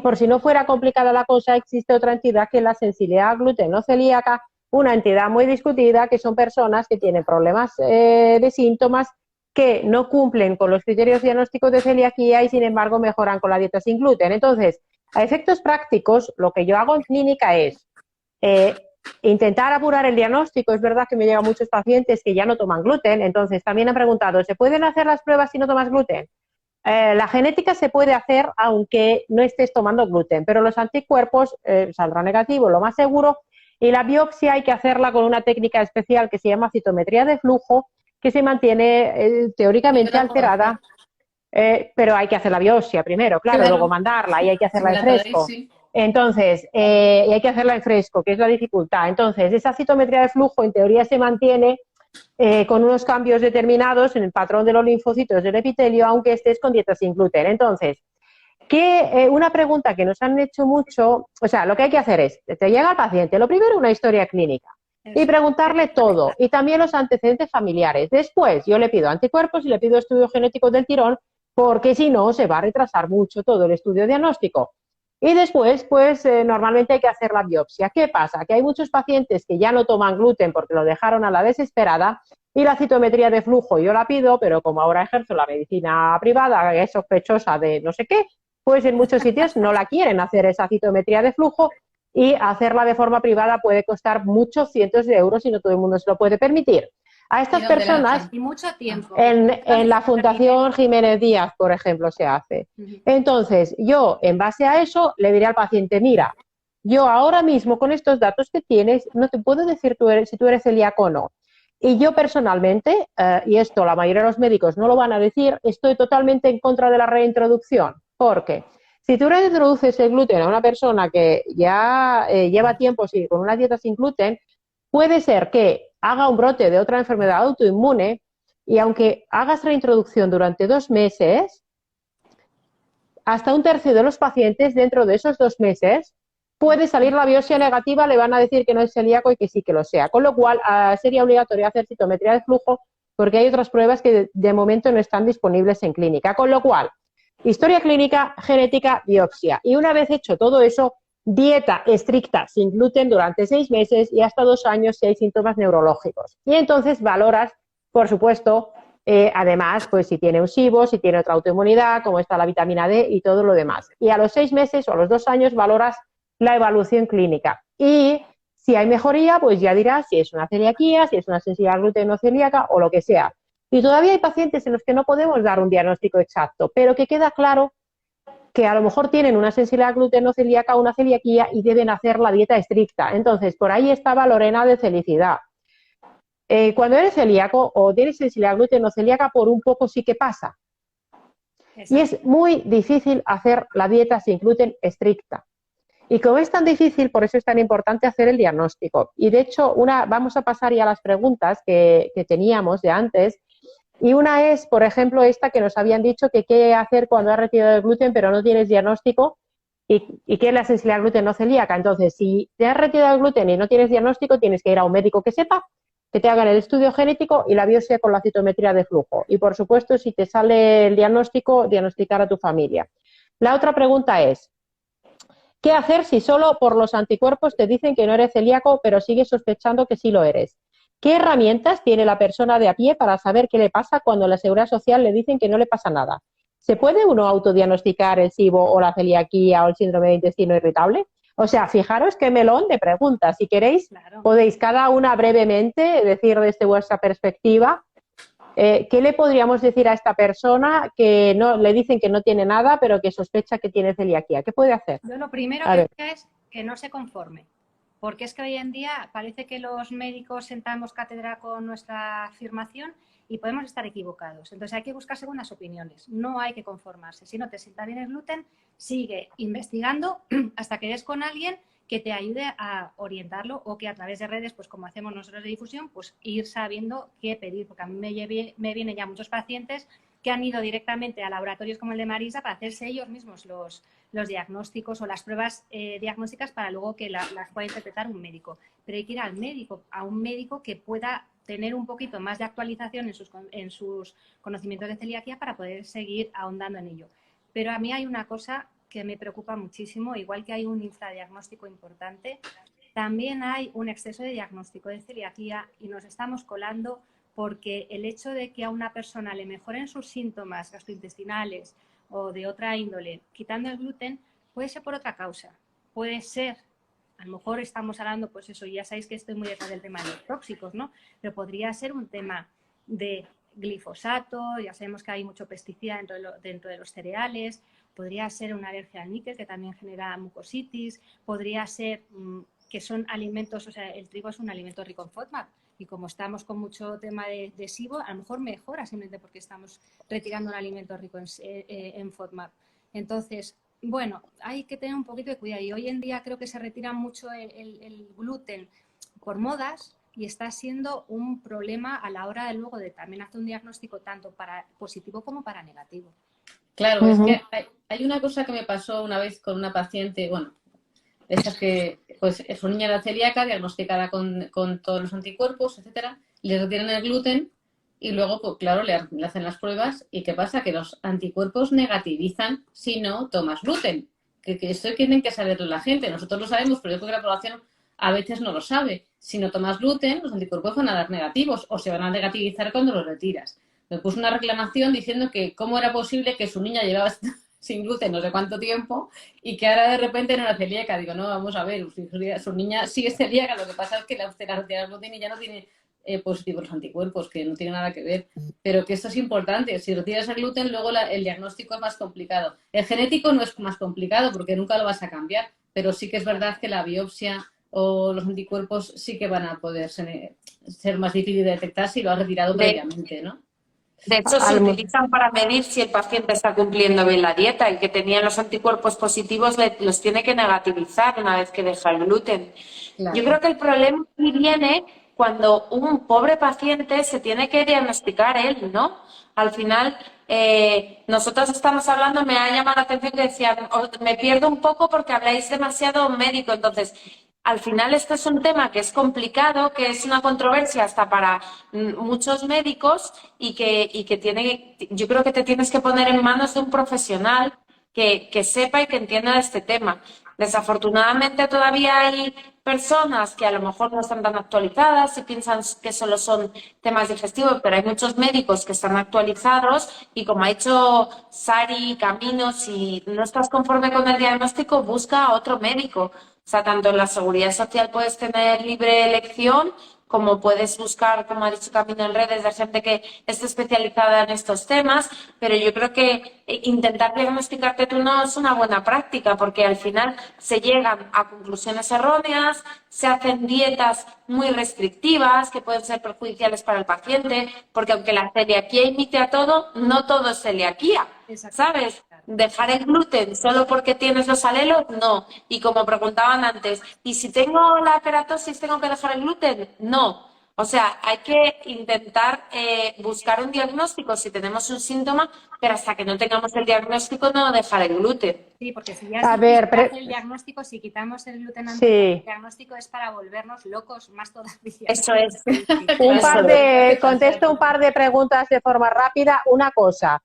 por si no fuera complicada la cosa, existe otra entidad que es la sensibilidad gluteno-celíaca, una entidad muy discutida que son personas que tienen problemas de síntomas que no cumplen con los criterios diagnósticos de celiaquía y sin embargo mejoran con la dieta sin gluten. Entonces, a efectos prácticos, lo que yo hago en clínica es intentar apurar el diagnóstico. Es verdad que me llegan muchos pacientes que ya no toman gluten, entonces también han preguntado, ¿se pueden hacer las pruebas si no tomas gluten? La genética se puede hacer aunque no estés tomando gluten, pero los anticuerpos saldrán negativos, lo más seguro, y la biopsia hay que hacerla con una técnica especial que se llama citometría de flujo, que se mantiene teóricamente alterada, pero hay que hacer la biopsia primero, claro, luego mandarla y hay que hacerla en fresco. Entonces, y hay que hacerla en fresco, que es la dificultad. Entonces, esa citometría de flujo en teoría se mantiene con unos cambios determinados en el patrón de los linfocitos del epitelio, aunque estés con dieta sin gluten. Entonces, una pregunta que nos han hecho mucho, o sea, lo que hay que hacer es, te llega el paciente, lo primero una historia clínica y preguntarle todo, y también los antecedentes familiares. Después, yo le pido anticuerpos y le pido estudios genéticos del tirón, porque si no, se va a retrasar mucho todo el estudio diagnóstico. Y después, pues normalmente hay que hacer la biopsia. ¿Qué pasa? Que hay muchos pacientes que ya no toman gluten porque lo dejaron a la desesperada y la citometría de flujo yo la pido, pero como ahora ejerzo la medicina privada, que es sospechosa de no sé qué, pues en muchos sitios no la quieren hacer esa citometría de flujo y hacerla de forma privada puede costar muchos cientos de euros y no todo el mundo se lo puede permitir. A ¿Y estas dónde la personas, hacen? Y mucho tiempo. en la Fundación Jiménez Díaz, por ejemplo, se hace. Ujú. Entonces, yo, en base a eso, le diré al paciente, mira, yo ahora mismo con estos datos que tienes, no te puedo decir si tú eres celíaco o no. Y yo personalmente, y esto la mayoría de los médicos no lo van a decir, estoy totalmente en contra de la reintroducción. Porque si tú reintroduces el gluten a una persona que ya lleva tiempo con una dieta sin gluten, puede ser que haga un brote de otra enfermedad autoinmune y aunque hagas reintroducción durante 2 meses, hasta un tercio de los pacientes dentro de esos 2 meses puede salir la biopsia negativa, le van a decir que no es celíaco y que sí que lo sea. Con lo cual sería obligatorio hacer citometría de flujo porque hay otras pruebas que de momento no están disponibles en clínica. Con lo cual, historia clínica, genética, biopsia. Y una vez hecho todo eso, dieta estricta sin gluten durante 6 meses y hasta 2 años si hay síntomas neurológicos. Y entonces valoras, por supuesto, además, pues si tiene un SIBO, si tiene otra autoinmunidad, cómo está la vitamina D y todo lo demás. Y a los 6 meses o a los 2 años valoras la evaluación clínica. Y si hay mejoría, pues ya dirás si es una celiaquía, si es una sensibilidad al gluten no celíaca o lo que sea. Y todavía hay pacientes en los que no podemos dar un diagnóstico exacto, pero que queda claro que a lo mejor tienen una sensibilidad al gluten no celíaca o una celiaquía y deben hacer la dieta estricta. Entonces, por ahí estaba Lorena de Felicidad. Cuando eres celíaco o tienes sensibilidad al gluten no celíaca, por un poco sí que pasa. Exacto. Y es muy difícil hacer la dieta sin gluten estricta. Y como es tan difícil, por eso es tan importante hacer el diagnóstico. Y de hecho, vamos a pasar ya a las preguntas que teníamos de antes. Y una es, por ejemplo, esta que nos habían dicho que qué hacer cuando has retirado el gluten pero no tienes diagnóstico y qué es la sensibilidad al gluten no celíaca. Entonces, si te has retirado el gluten y no tienes diagnóstico, tienes que ir a un médico que sepa, que te hagan el estudio genético y la biopsia con la citometría de flujo. Y, por supuesto, si te sale el diagnóstico, diagnosticar a tu familia. La otra pregunta es, ¿qué hacer si solo por los anticuerpos te dicen que no eres celíaco, pero sigues sospechando que sí lo eres? ¿Qué herramientas tiene la persona de a pie para saber qué le pasa cuando la Seguridad Social le dicen que no le pasa nada? ¿Se puede uno autodiagnosticar el SIBO o la celiaquía o el síndrome de intestino irritable? O sea, fijaros qué melón de preguntas. Si queréis, Claro. podéis cada una brevemente decir desde vuestra perspectiva ¿qué le podríamos decir a esta persona que no le dicen que no tiene nada, pero que sospecha que tiene celiaquía? ¿Qué puede hacer? Yo lo primero A que ver. diría es que no se conforme, porque es que hoy en día parece que los médicos sentamos cátedra con nuestra afirmación y podemos estar equivocados. Entonces hay que buscar segundas opiniones, no hay que conformarse. Si no te sienta bien el gluten, sigue investigando hasta que des con alguien que te ayude a orientarlo o que a través de redes, pues como hacemos nosotros de difusión, pues ir sabiendo qué pedir, porque a mí me vienen ya muchos pacientes que han ido directamente a laboratorios como el de Marisa para hacerse ellos mismos los diagnósticos o las pruebas diagnósticas para luego que las pueda interpretar un médico. Pero hay que ir al médico, a un médico que pueda tener un poquito más de actualización en sus conocimientos de celiaquía para poder seguir ahondando en ello. Pero a mí hay una cosa que me preocupa muchísimo, igual que hay un infradiagnóstico importante, también hay un exceso de diagnóstico de celiaquía y nos estamos colando porque el hecho de que a una persona le mejoren sus síntomas gastrointestinales o de otra índole, quitando el gluten, puede ser por otra causa. Puede ser, a lo mejor estamos hablando, pues eso, ya sabéis que estoy muy detrás del tema de los tóxicos, ¿no? Pero podría ser un tema de glifosato, ya sabemos que hay mucho pesticida dentro de los cereales, podría ser una alergia al níquel que también genera mucositis, podría ser que son alimentos, o sea, el trigo es un alimento rico en FODMAP y como estamos con mucho tema de SIBO, a lo mejor mejora simplemente porque estamos retirando un alimento rico en FODMAP. Entonces, bueno, hay que tener un poquito de cuidado y hoy en día creo que se retira mucho el gluten por modas y está siendo un problema a la hora de luego de también hacer un diagnóstico tanto para positivo como para negativo. Claro, es que hay una cosa que me pasó una vez con una paciente, bueno, de esas que, pues, su niña era celíaca, diagnosticada con todos los anticuerpos, etcétera, le retiran el gluten y luego, pues, claro, le hacen las pruebas y ¿qué pasa? Que los anticuerpos negativizan si no tomas gluten. Que esto tienen que saberlo la gente. Nosotros lo sabemos, pero yo creo que la población a veces no lo sabe. Si no tomas gluten, los anticuerpos van a dar negativos o se van a negativizar cuando los retiras. Me puso una reclamación diciendo que cómo era posible que su niña llevaba sin gluten no sé cuánto tiempo y que ahora de repente no era celíaca. Digo, no, vamos a ver, su niña sí es celíaca, lo que pasa es que la retira el gluten y ya no tiene positivos los anticuerpos, que no tiene nada que ver. Pero que esto es importante. Si retiras el gluten, luego el diagnóstico es más complicado. El genético no es más complicado porque nunca lo vas a cambiar, pero sí que es verdad que la biopsia o los anticuerpos sí que van a poder ser más difíciles de detectar si lo has retirado previamente, ¿no? De hecho, se Al- utilizan para medir si el paciente está cumpliendo bien la dieta. El que tenía los anticuerpos positivos los tiene que negativizar una vez que deja el gluten. Claro. Yo creo que el problema aquí viene cuando un pobre paciente se tiene que diagnosticar él, ¿no? Al final, nosotros estamos hablando, me ha llamado la atención que decían, me pierdo un poco porque habláis demasiado médico. Entonces, al final este es un tema que es complicado, que es una controversia hasta para muchos médicos y que tiene, yo creo que te tienes que poner en manos de un profesional que sepa y que entienda de este tema. Desafortunadamente todavía hay personas que a lo mejor no están tan actualizadas y piensan que solo son temas digestivos, pero hay muchos médicos que están actualizados y como ha dicho Sari, Camino, si no estás conforme con el diagnóstico, busca a otro médico. O sea, tanto en la seguridad social puedes tener libre elección, como puedes buscar, como ha dicho Camino, en redes de gente que esté especializada en estos temas, pero yo creo que intentar diagnosticarte tú no es una buena práctica, porque al final se llegan a conclusiones erróneas, se hacen dietas muy restrictivas que pueden ser perjudiciales para el paciente, porque aunque la celiaquía imite a todo, no todo es celiaquía, ¿sabes? Dejar el gluten solo porque tienes los alelos, no. Y como preguntaban antes, ¿y si tengo la keratosis tengo que dejar el gluten? No. O sea, hay que intentar buscar un diagnóstico si tenemos un síntoma, pero hasta que no tengamos el diagnóstico no dejar el gluten. Sí, porque si ya A es ver, difícil hacer el diagnóstico, si quitamos el gluten antes Sí. del diagnóstico es para volvernos locos más todavía. Eso es. Contesto un par de preguntas de forma rápida. Una cosa,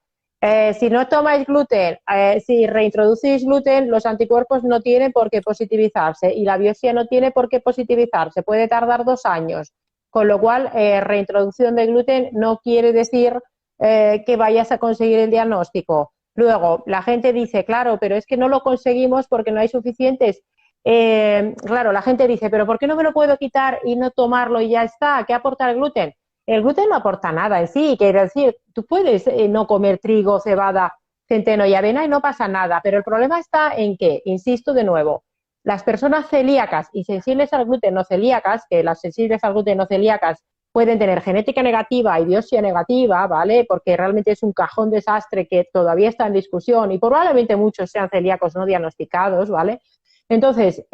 si no tomáis gluten, si reintroducís gluten, los anticuerpos no tienen por qué positivizarse y la biopsia no tiene por qué positivizarse. Puede tardar 2 años, con lo cual reintroducción de gluten no quiere decir que vayas a conseguir el diagnóstico. Luego, la gente dice, claro, pero es que no lo conseguimos porque no hay suficientes. Claro, la gente dice, pero ¿por qué no me lo puedo quitar y no tomarlo y ya está? ¿Qué aporta el gluten? El gluten no aporta nada en sí, quiere decir, tú puedes no comer trigo, cebada, centeno y avena y no pasa nada, pero el problema está en que, insisto de nuevo, las personas celíacas y sensibles al gluten no celíacas, que las sensibles al gluten no celíacas pueden tener genética negativa y biopsia negativa, ¿vale? Porque realmente es un cajón desastre que todavía está en discusión y probablemente muchos sean celíacos no diagnosticados, ¿vale? Entonces,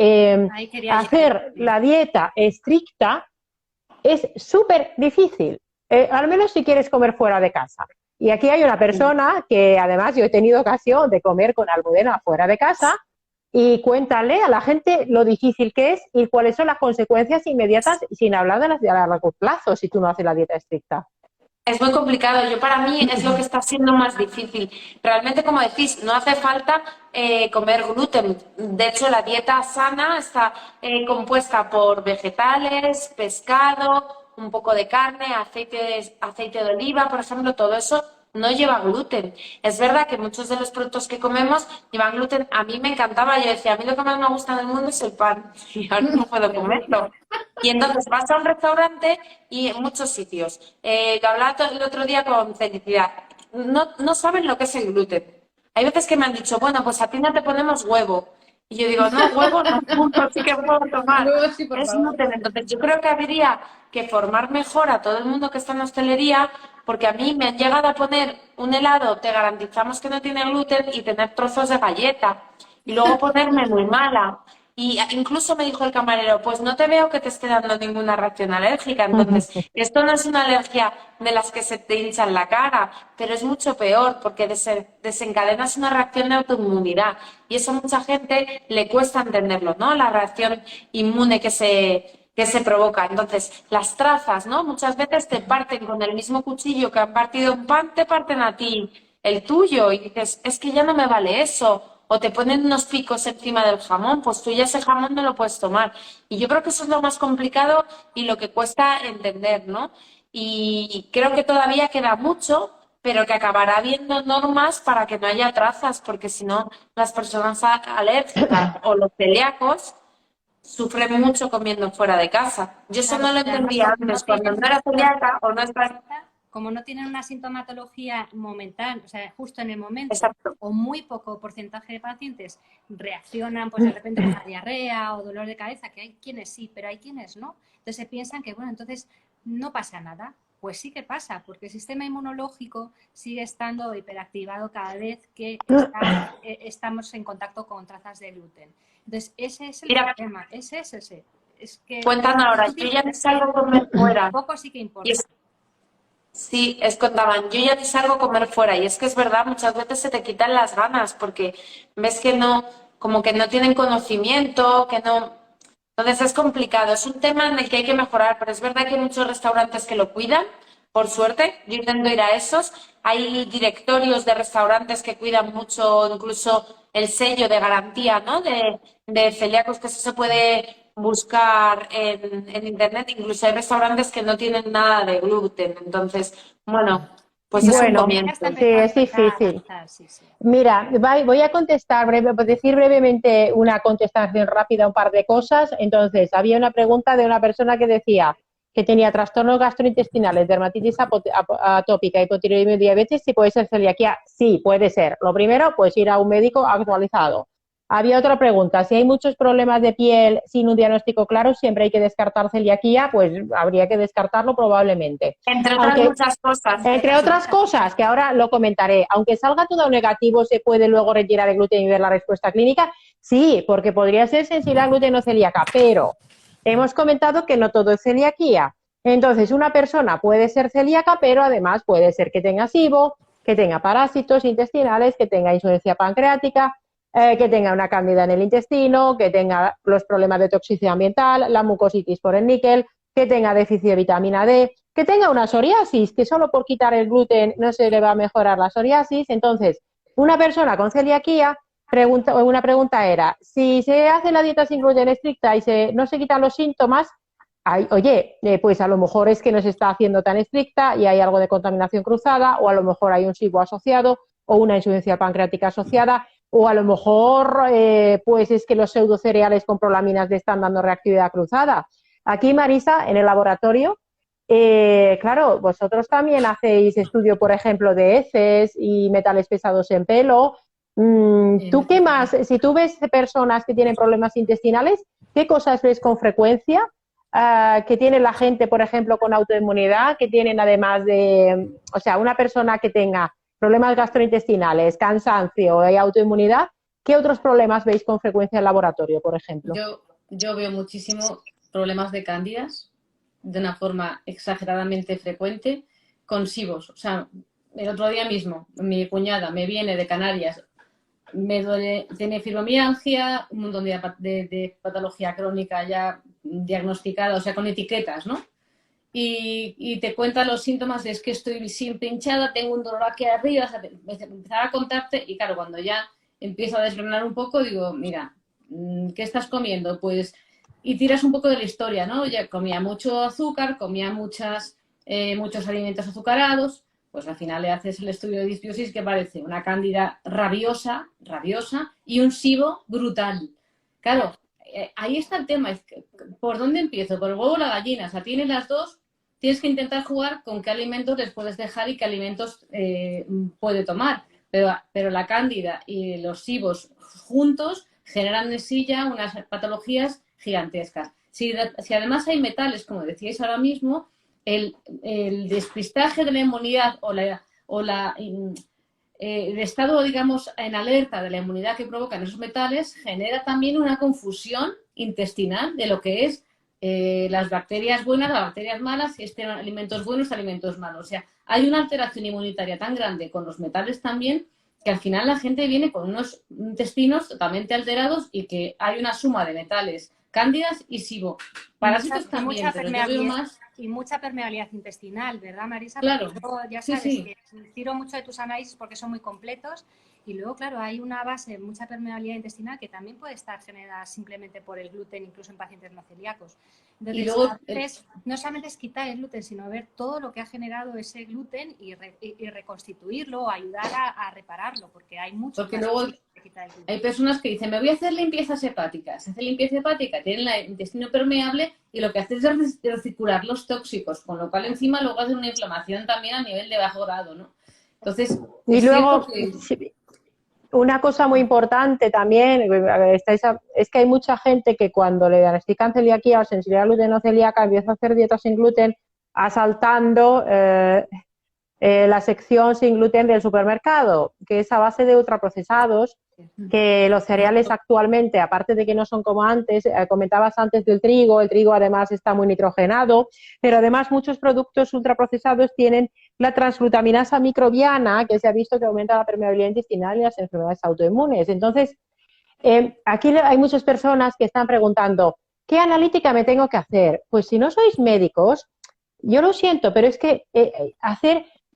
hacer la dieta estricta es súper difícil, al menos si quieres comer fuera de casa. Y aquí hay una persona que además yo he tenido ocasión de comer con Almudena fuera de casa y cuéntale a la gente lo difícil que es y cuáles son las consecuencias inmediatas, sin hablar de las de a largo plazo si tú no haces la dieta estricta. Es muy complicado. Yo para mí es lo que está siendo más difícil. Realmente, como decís, no hace falta comer gluten. De hecho, la dieta sana está compuesta por vegetales, pescado, un poco de carne, aceite de oliva, por ejemplo, todo eso no lleva gluten. Es verdad que muchos de los productos que comemos llevan gluten. A mí me encantaba, yo decía, a mí lo que más me gusta del mundo es el pan. Y ahora no puedo comerlo. Y entonces vas a un restaurante y en muchos sitios. Lo hablaba el otro día con Felicidad. No saben lo que es el gluten. Hay veces que me han dicho, bueno, pues a ti no te ponemos huevo. Y yo digo, no, huevo no, punto, sí que puedo tomar. Sí, por Es favor. gluten. Entonces yo creo que habría que formar mejor a todo el mundo que está en hostelería, porque a mí me han llegado a poner un helado, te garantizamos que no tiene gluten, y tener trozos de galleta. Y luego ponerme muy mala. Y incluso me dijo el camarero, pues no te veo que te esté dando ninguna reacción alérgica. Entonces, esto no es una alergia de las que se te hinchan la cara, pero es mucho peor porque desencadenas una reacción de autoinmunidad. Y eso a mucha gente le cuesta entenderlo, ¿no? La reacción inmune que se provoca. Entonces, las trazas, ¿no? Muchas veces te parten con el mismo cuchillo que han partido un pan, te parten a ti el tuyo y dices, es que ya no me vale eso. O te ponen unos picos encima del jamón, pues tú ya ese jamón no lo puedes tomar. Y yo creo que eso es lo más complicado y lo que cuesta entender, ¿no? Y creo que todavía queda mucho, pero que acabará habiendo normas para que no haya trazas, porque si no, las personas alérgicas o los celíacos sufre mucho comiendo fuera de casa. Yo eso Claro, no lo pero además, entendía antes, cuando no era celíaca o no estaba... como no tienen una sintomatología momentánea, o sea, justo en el momento, Exacto. o muy poco porcentaje de pacientes reaccionan pues de repente con la diarrea o dolor de cabeza, que hay quienes sí, pero hay quienes no. Entonces se piensan que, bueno, entonces no pasa nada. Pues sí que pasa, porque el sistema inmunológico sigue estando hiperactivado cada vez que estamos en contacto con trazas de gluten. Entonces, ese es el Mira, problema, ese es ese. Es que cuentan ahora, yo ya no salgo a comer fuera. poco sí que Y importa. sí, contaban, yo ya ni salgo a comer fuera. Y es que es verdad, muchas veces se te quitan las ganas porque ves que no, como que no tienen conocimiento, que no. Entonces es complicado. Es un tema en el que hay que mejorar, pero es verdad que hay muchos restaurantes que lo cuidan, por suerte. Yo intento ir a esos. Hay directorios de restaurantes que cuidan mucho, incluso el sello de garantía, ¿no? De celíacos, que eso se puede buscar en internet. Incluso hay restaurantes que no tienen nada de gluten. Entonces, bueno, pues es un Bueno, Ya está comienzo. sí, es empezando ya a difícil. avanzar, sí, sí. Mira, voy a contestar decir brevemente una contestación rápida a un par de cosas. Entonces, había una pregunta de una persona que decía que tenía trastornos gastrointestinales, dermatitis atópica, hipotiroidismo y diabetes, si puede ser celiaquía. Sí, puede ser. Lo primero, pues ir a un médico actualizado. Había otra pregunta, si hay muchos problemas de piel sin un diagnóstico claro, siempre hay que descartar celiaquía, pues habría que descartarlo probablemente. Entre otras Aunque muchas cosas. entre otras cosas, que ahora lo comentaré, aunque salga todo negativo, ¿se puede luego retirar el gluten y ver la respuesta clínica? Sí, porque podría ser sensible al gluten o celíaca, pero hemos comentado que no todo es celiaquía. Entonces, una persona puede ser celíaca, pero además puede ser que tenga SIBO, que tenga parásitos intestinales, que tenga insuficiencia pancreática, que tenga una cándida en el intestino, que tenga los problemas de toxicidad ambiental, la mucositis por el níquel, que tenga déficit de vitamina D, que tenga una psoriasis, que solo por quitar el gluten no se le va a mejorar la psoriasis. Entonces, una persona con celiaquía, una pregunta era, si se hace la dieta sin gluten estricta y no se quitan los síntomas, oye, pues a lo mejor es que no se está haciendo tan estricta y hay algo de contaminación cruzada, o a lo mejor hay un SIBO asociado, o una insuficiencia pancreática asociada, o a lo mejor pues es que los pseudocereales con prolaminas le están dando reactividad cruzada. Aquí, Marisa, en el laboratorio, claro, vosotros también hacéis estudio, por ejemplo, de heces y metales pesados en pelo. ¿Tú qué más? Si tú ves personas que tienen problemas intestinales, ¿qué cosas ves con frecuencia? Que tiene la gente, por ejemplo, con autoinmunidad, que tienen además de, o sea, una persona que tenga problemas gastrointestinales, cansancio y autoinmunidad, ¿qué otros problemas veis con frecuencia en laboratorio, por ejemplo? Yo veo muchísimo problemas de cándidas de una forma exageradamente frecuente con SIBOs. O sea, el otro día mismo mi cuñada me viene de Canarias, me duele, tiene fibromialgia, un montón de patología crónica ya diagnosticada, o sea, con etiquetas, ¿no? Y te cuenta los síntomas de es que estoy siempre hinchada, tengo un dolor aquí arriba, o sea, empezaba a contarte y claro, cuando ya empiezo a desgranar un poco, digo, mira, ¿qué estás comiendo? Pues, y tiras un poco de la historia, ¿no? Ya comía mucho azúcar, comía muchos alimentos azucarados, pues al final le haces el estudio de disbiosis que parece una cándida rabiosa, rabiosa, y un SIBO brutal. Claro, ahí está el tema, ¿por dónde empiezo? ¿Por el huevo o la gallina? O sea, tienes las dos, tienes que intentar jugar con qué alimentos les puedes dejar y qué alimentos puede tomar. Pero la cándida y los SIBOs juntos generan en sí ya unas patologías gigantescas. Si además hay metales, como decíais ahora mismo, el despistaje de la inmunidad el estado, digamos, en alerta de la inmunidad que provocan esos metales genera también una confusión intestinal de lo que es las bacterias buenas, las bacterias malas, si estén alimentos buenos, alimentos malos. O sea, hay una alteración inmunitaria tan grande con los metales también que al final la gente viene con unos intestinos totalmente alterados y que hay una suma de metales, cándidas y SIBO. Parásitos también, pero yo veo más... Y mucha permeabilidad intestinal, ¿verdad, Marisa? Claro, Porque luego ya sí, sabes sí. que tiro mucho de tus análisis porque son muy completos y luego, claro, hay una base, mucha permeabilidad intestinal que también puede estar generada simplemente por el gluten, incluso en pacientes no celíacos. Y Entonces, luego, a veces no solamente es quitar el gluten, sino ver todo lo que ha generado ese gluten y reconstituirlo o ayudar a repararlo, porque hay muchos porque más luego quitar el gluten. Hay personas que dicen, me voy a hacer limpiezas hepáticas. Se hace limpieza hepática, tienen el intestino permeable y lo que hace es recircular los tóxicos, con lo cual encima luego hace una inflamación también a nivel de bajo grado, ¿no? Entonces, Y es luego, cierto que... sí, una cosa muy importante también, es que hay mucha gente que cuando le diagnostican celiaquía o sensibilidad gluten o celíaca empieza a hacer dietas sin gluten asaltando la sección sin gluten del supermercado, que es a base de ultraprocesados, que los cereales actualmente, aparte de que no son como antes, comentabas antes del trigo, el trigo además está muy nitrogenado, pero además muchos productos ultraprocesados tienen la transglutaminasa microbiana, que se ha visto que aumenta la permeabilidad intestinal y las enfermedades autoinmunes. Entonces, aquí hay muchas personas que están preguntando, ¿qué analítica me tengo que hacer? Pues si no sois médicos, yo lo siento, pero es que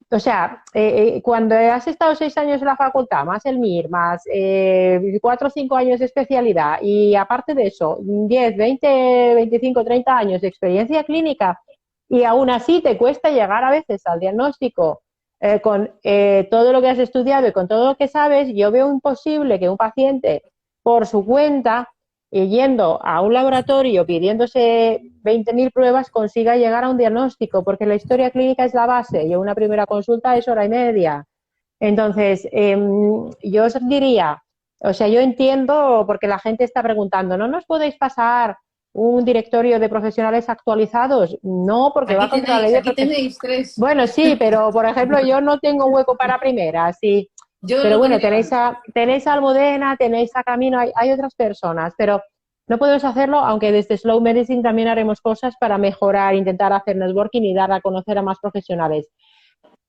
o sea, cuando has estado 6 años en la facultad, más el MIR, más 4 o 5 años de especialidad y aparte de eso, 10, 20, 25, 30 años de experiencia clínica y aún así te cuesta llegar a veces al diagnóstico con todo lo que has estudiado y con todo lo que sabes, yo veo imposible que un paciente por su cuenta yendo a un laboratorio pidiéndose 20.000 pruebas consiga llegar a un diagnóstico, porque la historia clínica es la base y una primera consulta es hora y media. Entonces, yo os diría, o sea, yo entiendo porque la gente está preguntando, ¿no nos podéis pasar un directorio de profesionales actualizados? No, porque va contra la ley de Aquí tenéis 3. Bueno, sí, pero por ejemplo, yo no tengo hueco para primeras, sí. Yo Pero lo bueno, tendría. tenéis a Almudena, tenéis a Camino, hay otras personas, pero no podemos hacerlo, aunque desde Slow Medicine también haremos cosas para mejorar, intentar hacer networking y dar a conocer a más profesionales.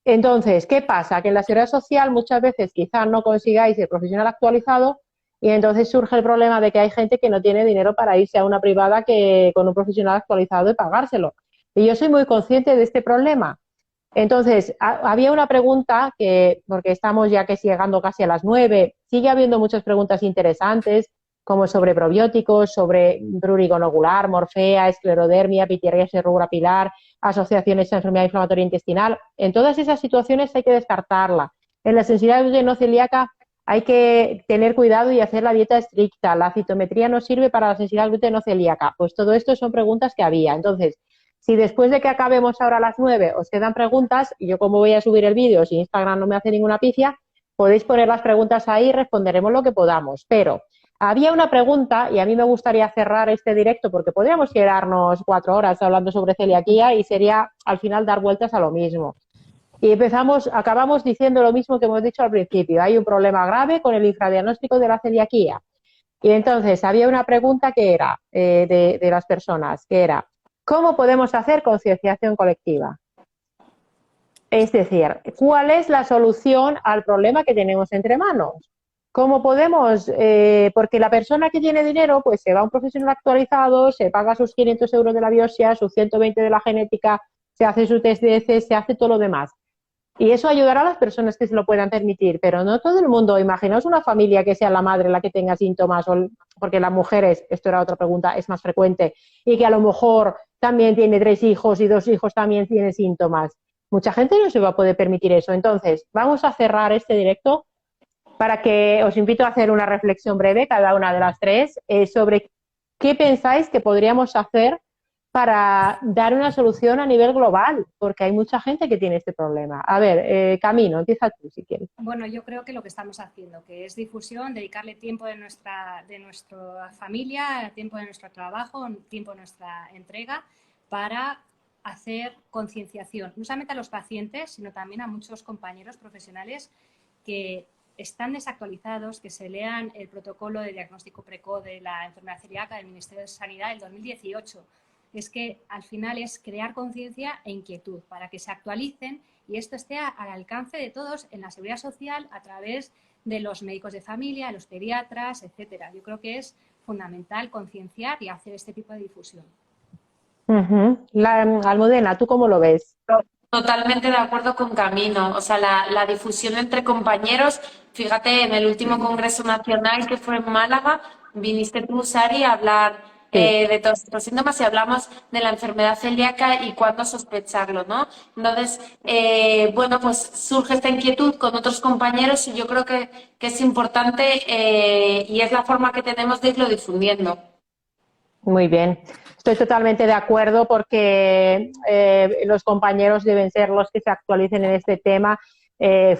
Entonces, ¿qué pasa? Que en la seguridad social muchas veces quizás no consigáis el profesional actualizado y entonces surge el problema de que hay gente que no tiene dinero para irse a una privada que con un profesional actualizado y pagárselo. Y yo soy muy consciente de este problema. Entonces, había una pregunta que, porque estamos ya que llegando casi a las 9, sigue habiendo muchas preguntas interesantes, como sobre probióticos, sobre prurigo nodular, morfea, esclerodermia, pityriasis rubra pilar, asociaciones a enfermedad inflamatoria intestinal. En todas esas situaciones hay que descartarla. En la sensibilidad gluten celíaca hay que tener cuidado y hacer la dieta estricta. La citometría no sirve para la sensibilidad gluten celíaca. Pues todo esto son preguntas que había. Entonces, si después de que acabemos ahora a las 9 os quedan preguntas, y yo como voy a subir el vídeo, si Instagram no me hace ninguna pifia, podéis poner las preguntas ahí y responderemos lo que podamos. Pero había una pregunta, y a mí me gustaría cerrar este directo, porque podríamos quedarnos 4 horas hablando sobre celiaquía y sería al final dar vueltas a lo mismo. Y acabamos diciendo lo mismo que hemos dicho al principio. Hay un problema grave con el infradiagnóstico de la celiaquía. Y entonces había una pregunta que era de las personas, que era, ¿cómo podemos hacer concienciación colectiva? Es decir, ¿cuál es la solución al problema que tenemos entre manos? ¿Cómo podemos? Porque la persona que tiene dinero, pues se va a un profesional actualizado, se paga sus 500 euros de la biopsia, sus 120 de la genética, se hace su test de heces, se hace todo lo demás. Y eso ayudará a las personas que se lo puedan permitir, pero no todo el mundo. Imaginaos una familia que sea la madre la que tenga síntomas, porque las mujeres, esto era otra pregunta, es más frecuente, y que a lo mejor también tiene 3 hijos y 2 hijos también tienen síntomas. Mucha gente no se va a poder permitir eso. Entonces, vamos a cerrar este directo para que os invito a hacer una reflexión breve, cada una de las 3, sobre qué pensáis que podríamos hacer para dar una solución a nivel global, porque hay mucha gente que tiene este problema. A ver, Camino, empieza tú si quieres. Bueno, yo creo que lo que estamos haciendo, que es difusión, dedicarle tiempo de nuestra familia, tiempo de nuestro trabajo, tiempo de nuestra entrega para hacer concienciación, no solamente a los pacientes, sino también a muchos compañeros profesionales que están desactualizados, que se lean el protocolo de diagnóstico precoz de la enfermedad celíaca del Ministerio de Sanidad del 2018. Es que al final es crear conciencia e inquietud para que se actualicen y esto esté al alcance de todos en la seguridad social a través de los médicos de familia, los pediatras, etcétera. Yo creo que es fundamental concienciar y hacer este tipo de difusión. Almudena, ¿tú cómo lo ves? Totalmente de acuerdo con Camino. O sea, la difusión entre compañeros, fíjate, en el último Congreso Nacional que fue en Málaga, viniste tú, Sari, a hablar Sí. de todos estos síntomas y hablamos de la enfermedad celíaca y cuándo sospecharlo, ¿no? Entonces, bueno, pues surge esta inquietud con otros compañeros y yo creo que es importante y es la forma que tenemos de irlo difundiendo. Muy bien. Estoy totalmente de acuerdo porque los compañeros deben ser los que se actualicen en este tema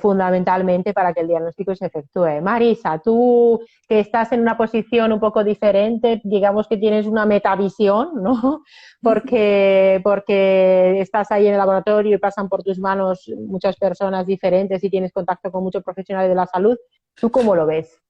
fundamentalmente para que el diagnóstico se efectúe. Marisa, tú que estás en una posición un poco diferente, digamos que tienes una metavisión, ¿no? Porque estás ahí en el laboratorio y pasan por tus manos muchas personas diferentes y tienes contacto con muchos profesionales de la salud. ¿Tú cómo lo ves?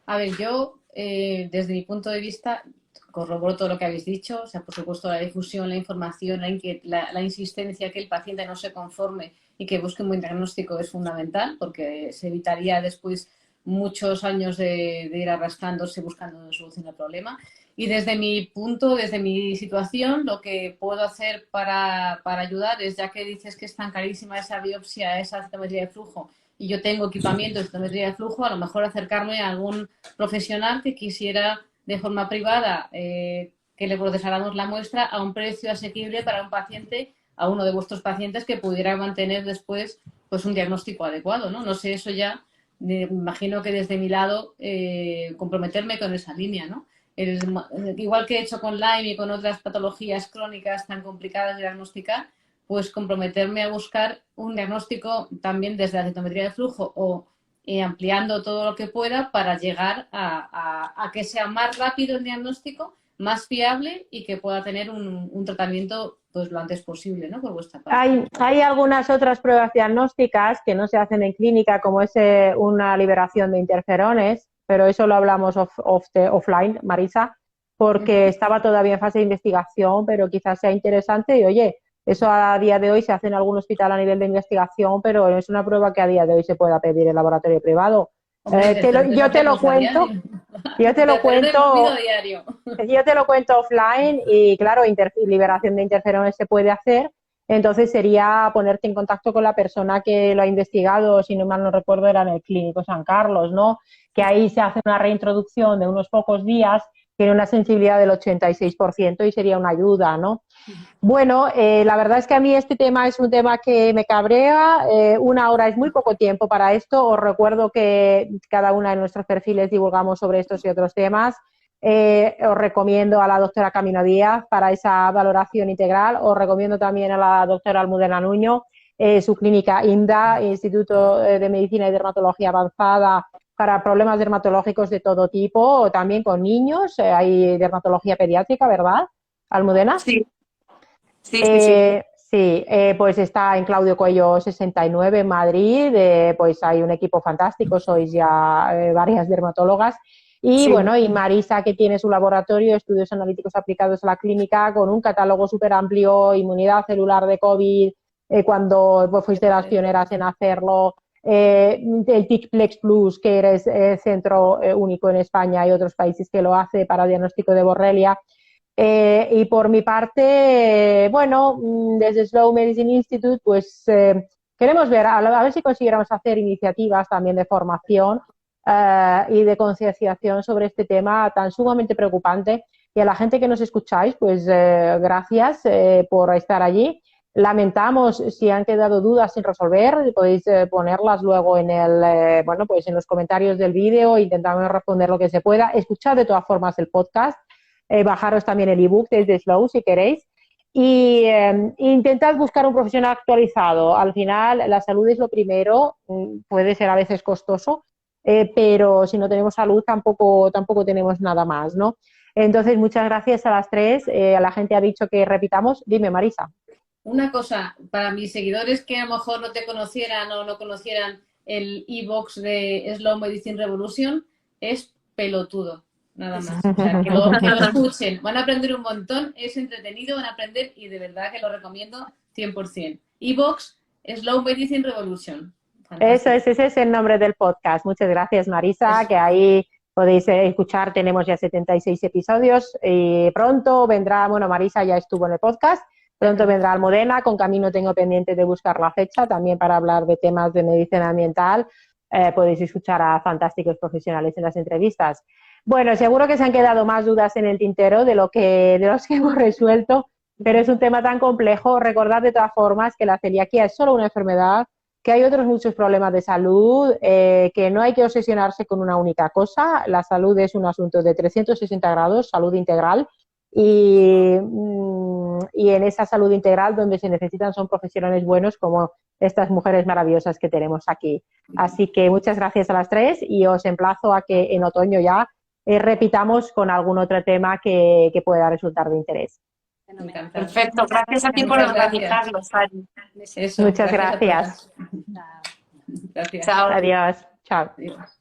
A ver, yo, desde mi punto de vista, corroboro todo lo que habéis dicho, o sea, por supuesto, la difusión, la información, la insistencia que el paciente no se conforme y que busque un buen diagnóstico es fundamental, porque se evitaría después muchos años de ir arrastrándose buscando una solución al problema. Y desde mi punto, desde mi situación, lo que puedo hacer para ayudar es, ya que dices que es tan carísima esa biopsia, esa citometría de flujo, y yo tengo equipamiento de citometría de flujo, a lo mejor acercarme a algún profesional que quisiera de forma privada que le procesáramos la muestra a un precio asequible para un paciente, a uno de vuestros pacientes que pudiera mantener después pues un diagnóstico adecuado, ¿no? No sé, eso ya me imagino que desde mi lado comprometerme con esa línea, ¿no? Igual que he hecho con Lyme y con otras patologías crónicas tan complicadas de diagnosticar, pues comprometerme a buscar un diagnóstico también desde la citometría de flujo o ampliando todo lo que pueda para llegar a que sea más rápido el diagnóstico, más fiable y que pueda tener un tratamiento pues lo antes posible, ¿no? Por vuestra parte. Hay algunas otras pruebas diagnósticas que no se hacen en clínica, como es una liberación de interferones, pero eso lo hablamos offline, Marisa, porque estaba todavía en fase de investigación, pero quizás sea interesante y, oye, eso a día de hoy se hace en algún hospital a nivel de investigación, pero es una prueba que a día de hoy se pueda pedir en laboratorio privado. Hombre, Yo te lo cuento, yo te lo cuento, diario. yo te lo cuento offline y claro, liberación de interferones se puede hacer, entonces sería ponerte en contacto con la persona que lo ha investigado, si no mal no recuerdo era en el Clínico San Carlos, ¿no? Que ahí se hace una reintroducción de unos pocos días, tiene una sensibilidad del 86% y sería una ayuda, ¿no? Bueno, la verdad es que a mí este tema es un tema que me cabrea. Una hora es muy poco tiempo para esto. Os recuerdo que cada una de nuestros perfiles divulgamos sobre estos y otros temas. Os recomiendo a la doctora Camino Díaz para esa valoración integral. Os recomiendo también a la doctora Almudena Nuño, su clínica IMDA, Instituto de Medicina y Dermatología Avanzada, para problemas dermatológicos de todo tipo, también con niños. Hay dermatología pediátrica, ¿verdad, Almudena? Sí. Sí. Sí, pues está en Claudio Coello 69 en Madrid, pues hay un equipo fantástico, sois ya varias dermatólogas. Y Sí. bueno, y Marisa, que tiene su laboratorio, estudios analíticos aplicados a la clínica, con un catálogo súper amplio, inmunidad celular de COVID, cuando pues, fuiste las pioneras en hacerlo, el TICPLEX Plus, que eres centro único en España y otros países que lo hace para diagnóstico de borrelia. Y por mi parte, bueno, desde Slow Medicine Institute, pues queremos ver, a ver si consiguiéramos hacer iniciativas también de formación y de concienciación sobre este tema tan sumamente preocupante. Y a la gente que nos escucháis, pues gracias por estar allí. Lamentamos si han quedado dudas sin resolver, podéis ponerlas luego en bueno, pues en los comentarios del vídeo, intentamos responder lo que se pueda. Escuchad de todas formas el podcast. Bajaros también el ebook desde Slow si queréis y intentad buscar un profesional actualizado. Al final la salud es lo primero, puede ser a veces costoso, pero si no tenemos salud tampoco tenemos nada más, ¿no? Entonces muchas gracias a las tres, a la gente ha dicho que repitamos. Dime, Marisa. Una cosa, para mis seguidores que a lo mejor no te conocieran o no conocieran el e-box de Slow Medicine Revolution, es pelotudo. Nada más. O sea, que lo escuchen. Van a aprender un montón, es entretenido, van a aprender y de verdad que lo recomiendo 100%. E-Box Slow Medicine Revolution. Fantástico. Ese es el nombre del podcast. Muchas gracias, Marisa, que ahí podéis escuchar. Tenemos ya 76 episodios y pronto vendrá, bueno, Marisa ya estuvo en el podcast, pronto vendrá Almudena. Con Camino tengo pendiente de buscar la fecha también para hablar de temas de medicina ambiental. Podéis escuchar a fantásticos profesionales en las entrevistas. Bueno, seguro que se han quedado más dudas en el tintero de los que hemos resuelto, pero es un tema tan complejo. Recordad de todas formas que la celiaquía es solo una enfermedad, que hay otros muchos problemas de salud, que no hay que obsesionarse con una única cosa. La salud es un asunto de 360 grados, salud integral, y en esa salud integral donde se necesitan son profesionales buenos como estas mujeres maravillosas que tenemos aquí. Así que muchas gracias a las tres y os emplazo a que en otoño ya repitamos con algún otro tema que pueda resultar de interés. Encantada. Perfecto, gracias a ti por Muchas gracias. organizarlo, Sari. Eso, Muchas gracias a gracias. todas. Gracias. Chao. Adiós. Chao. Adiós.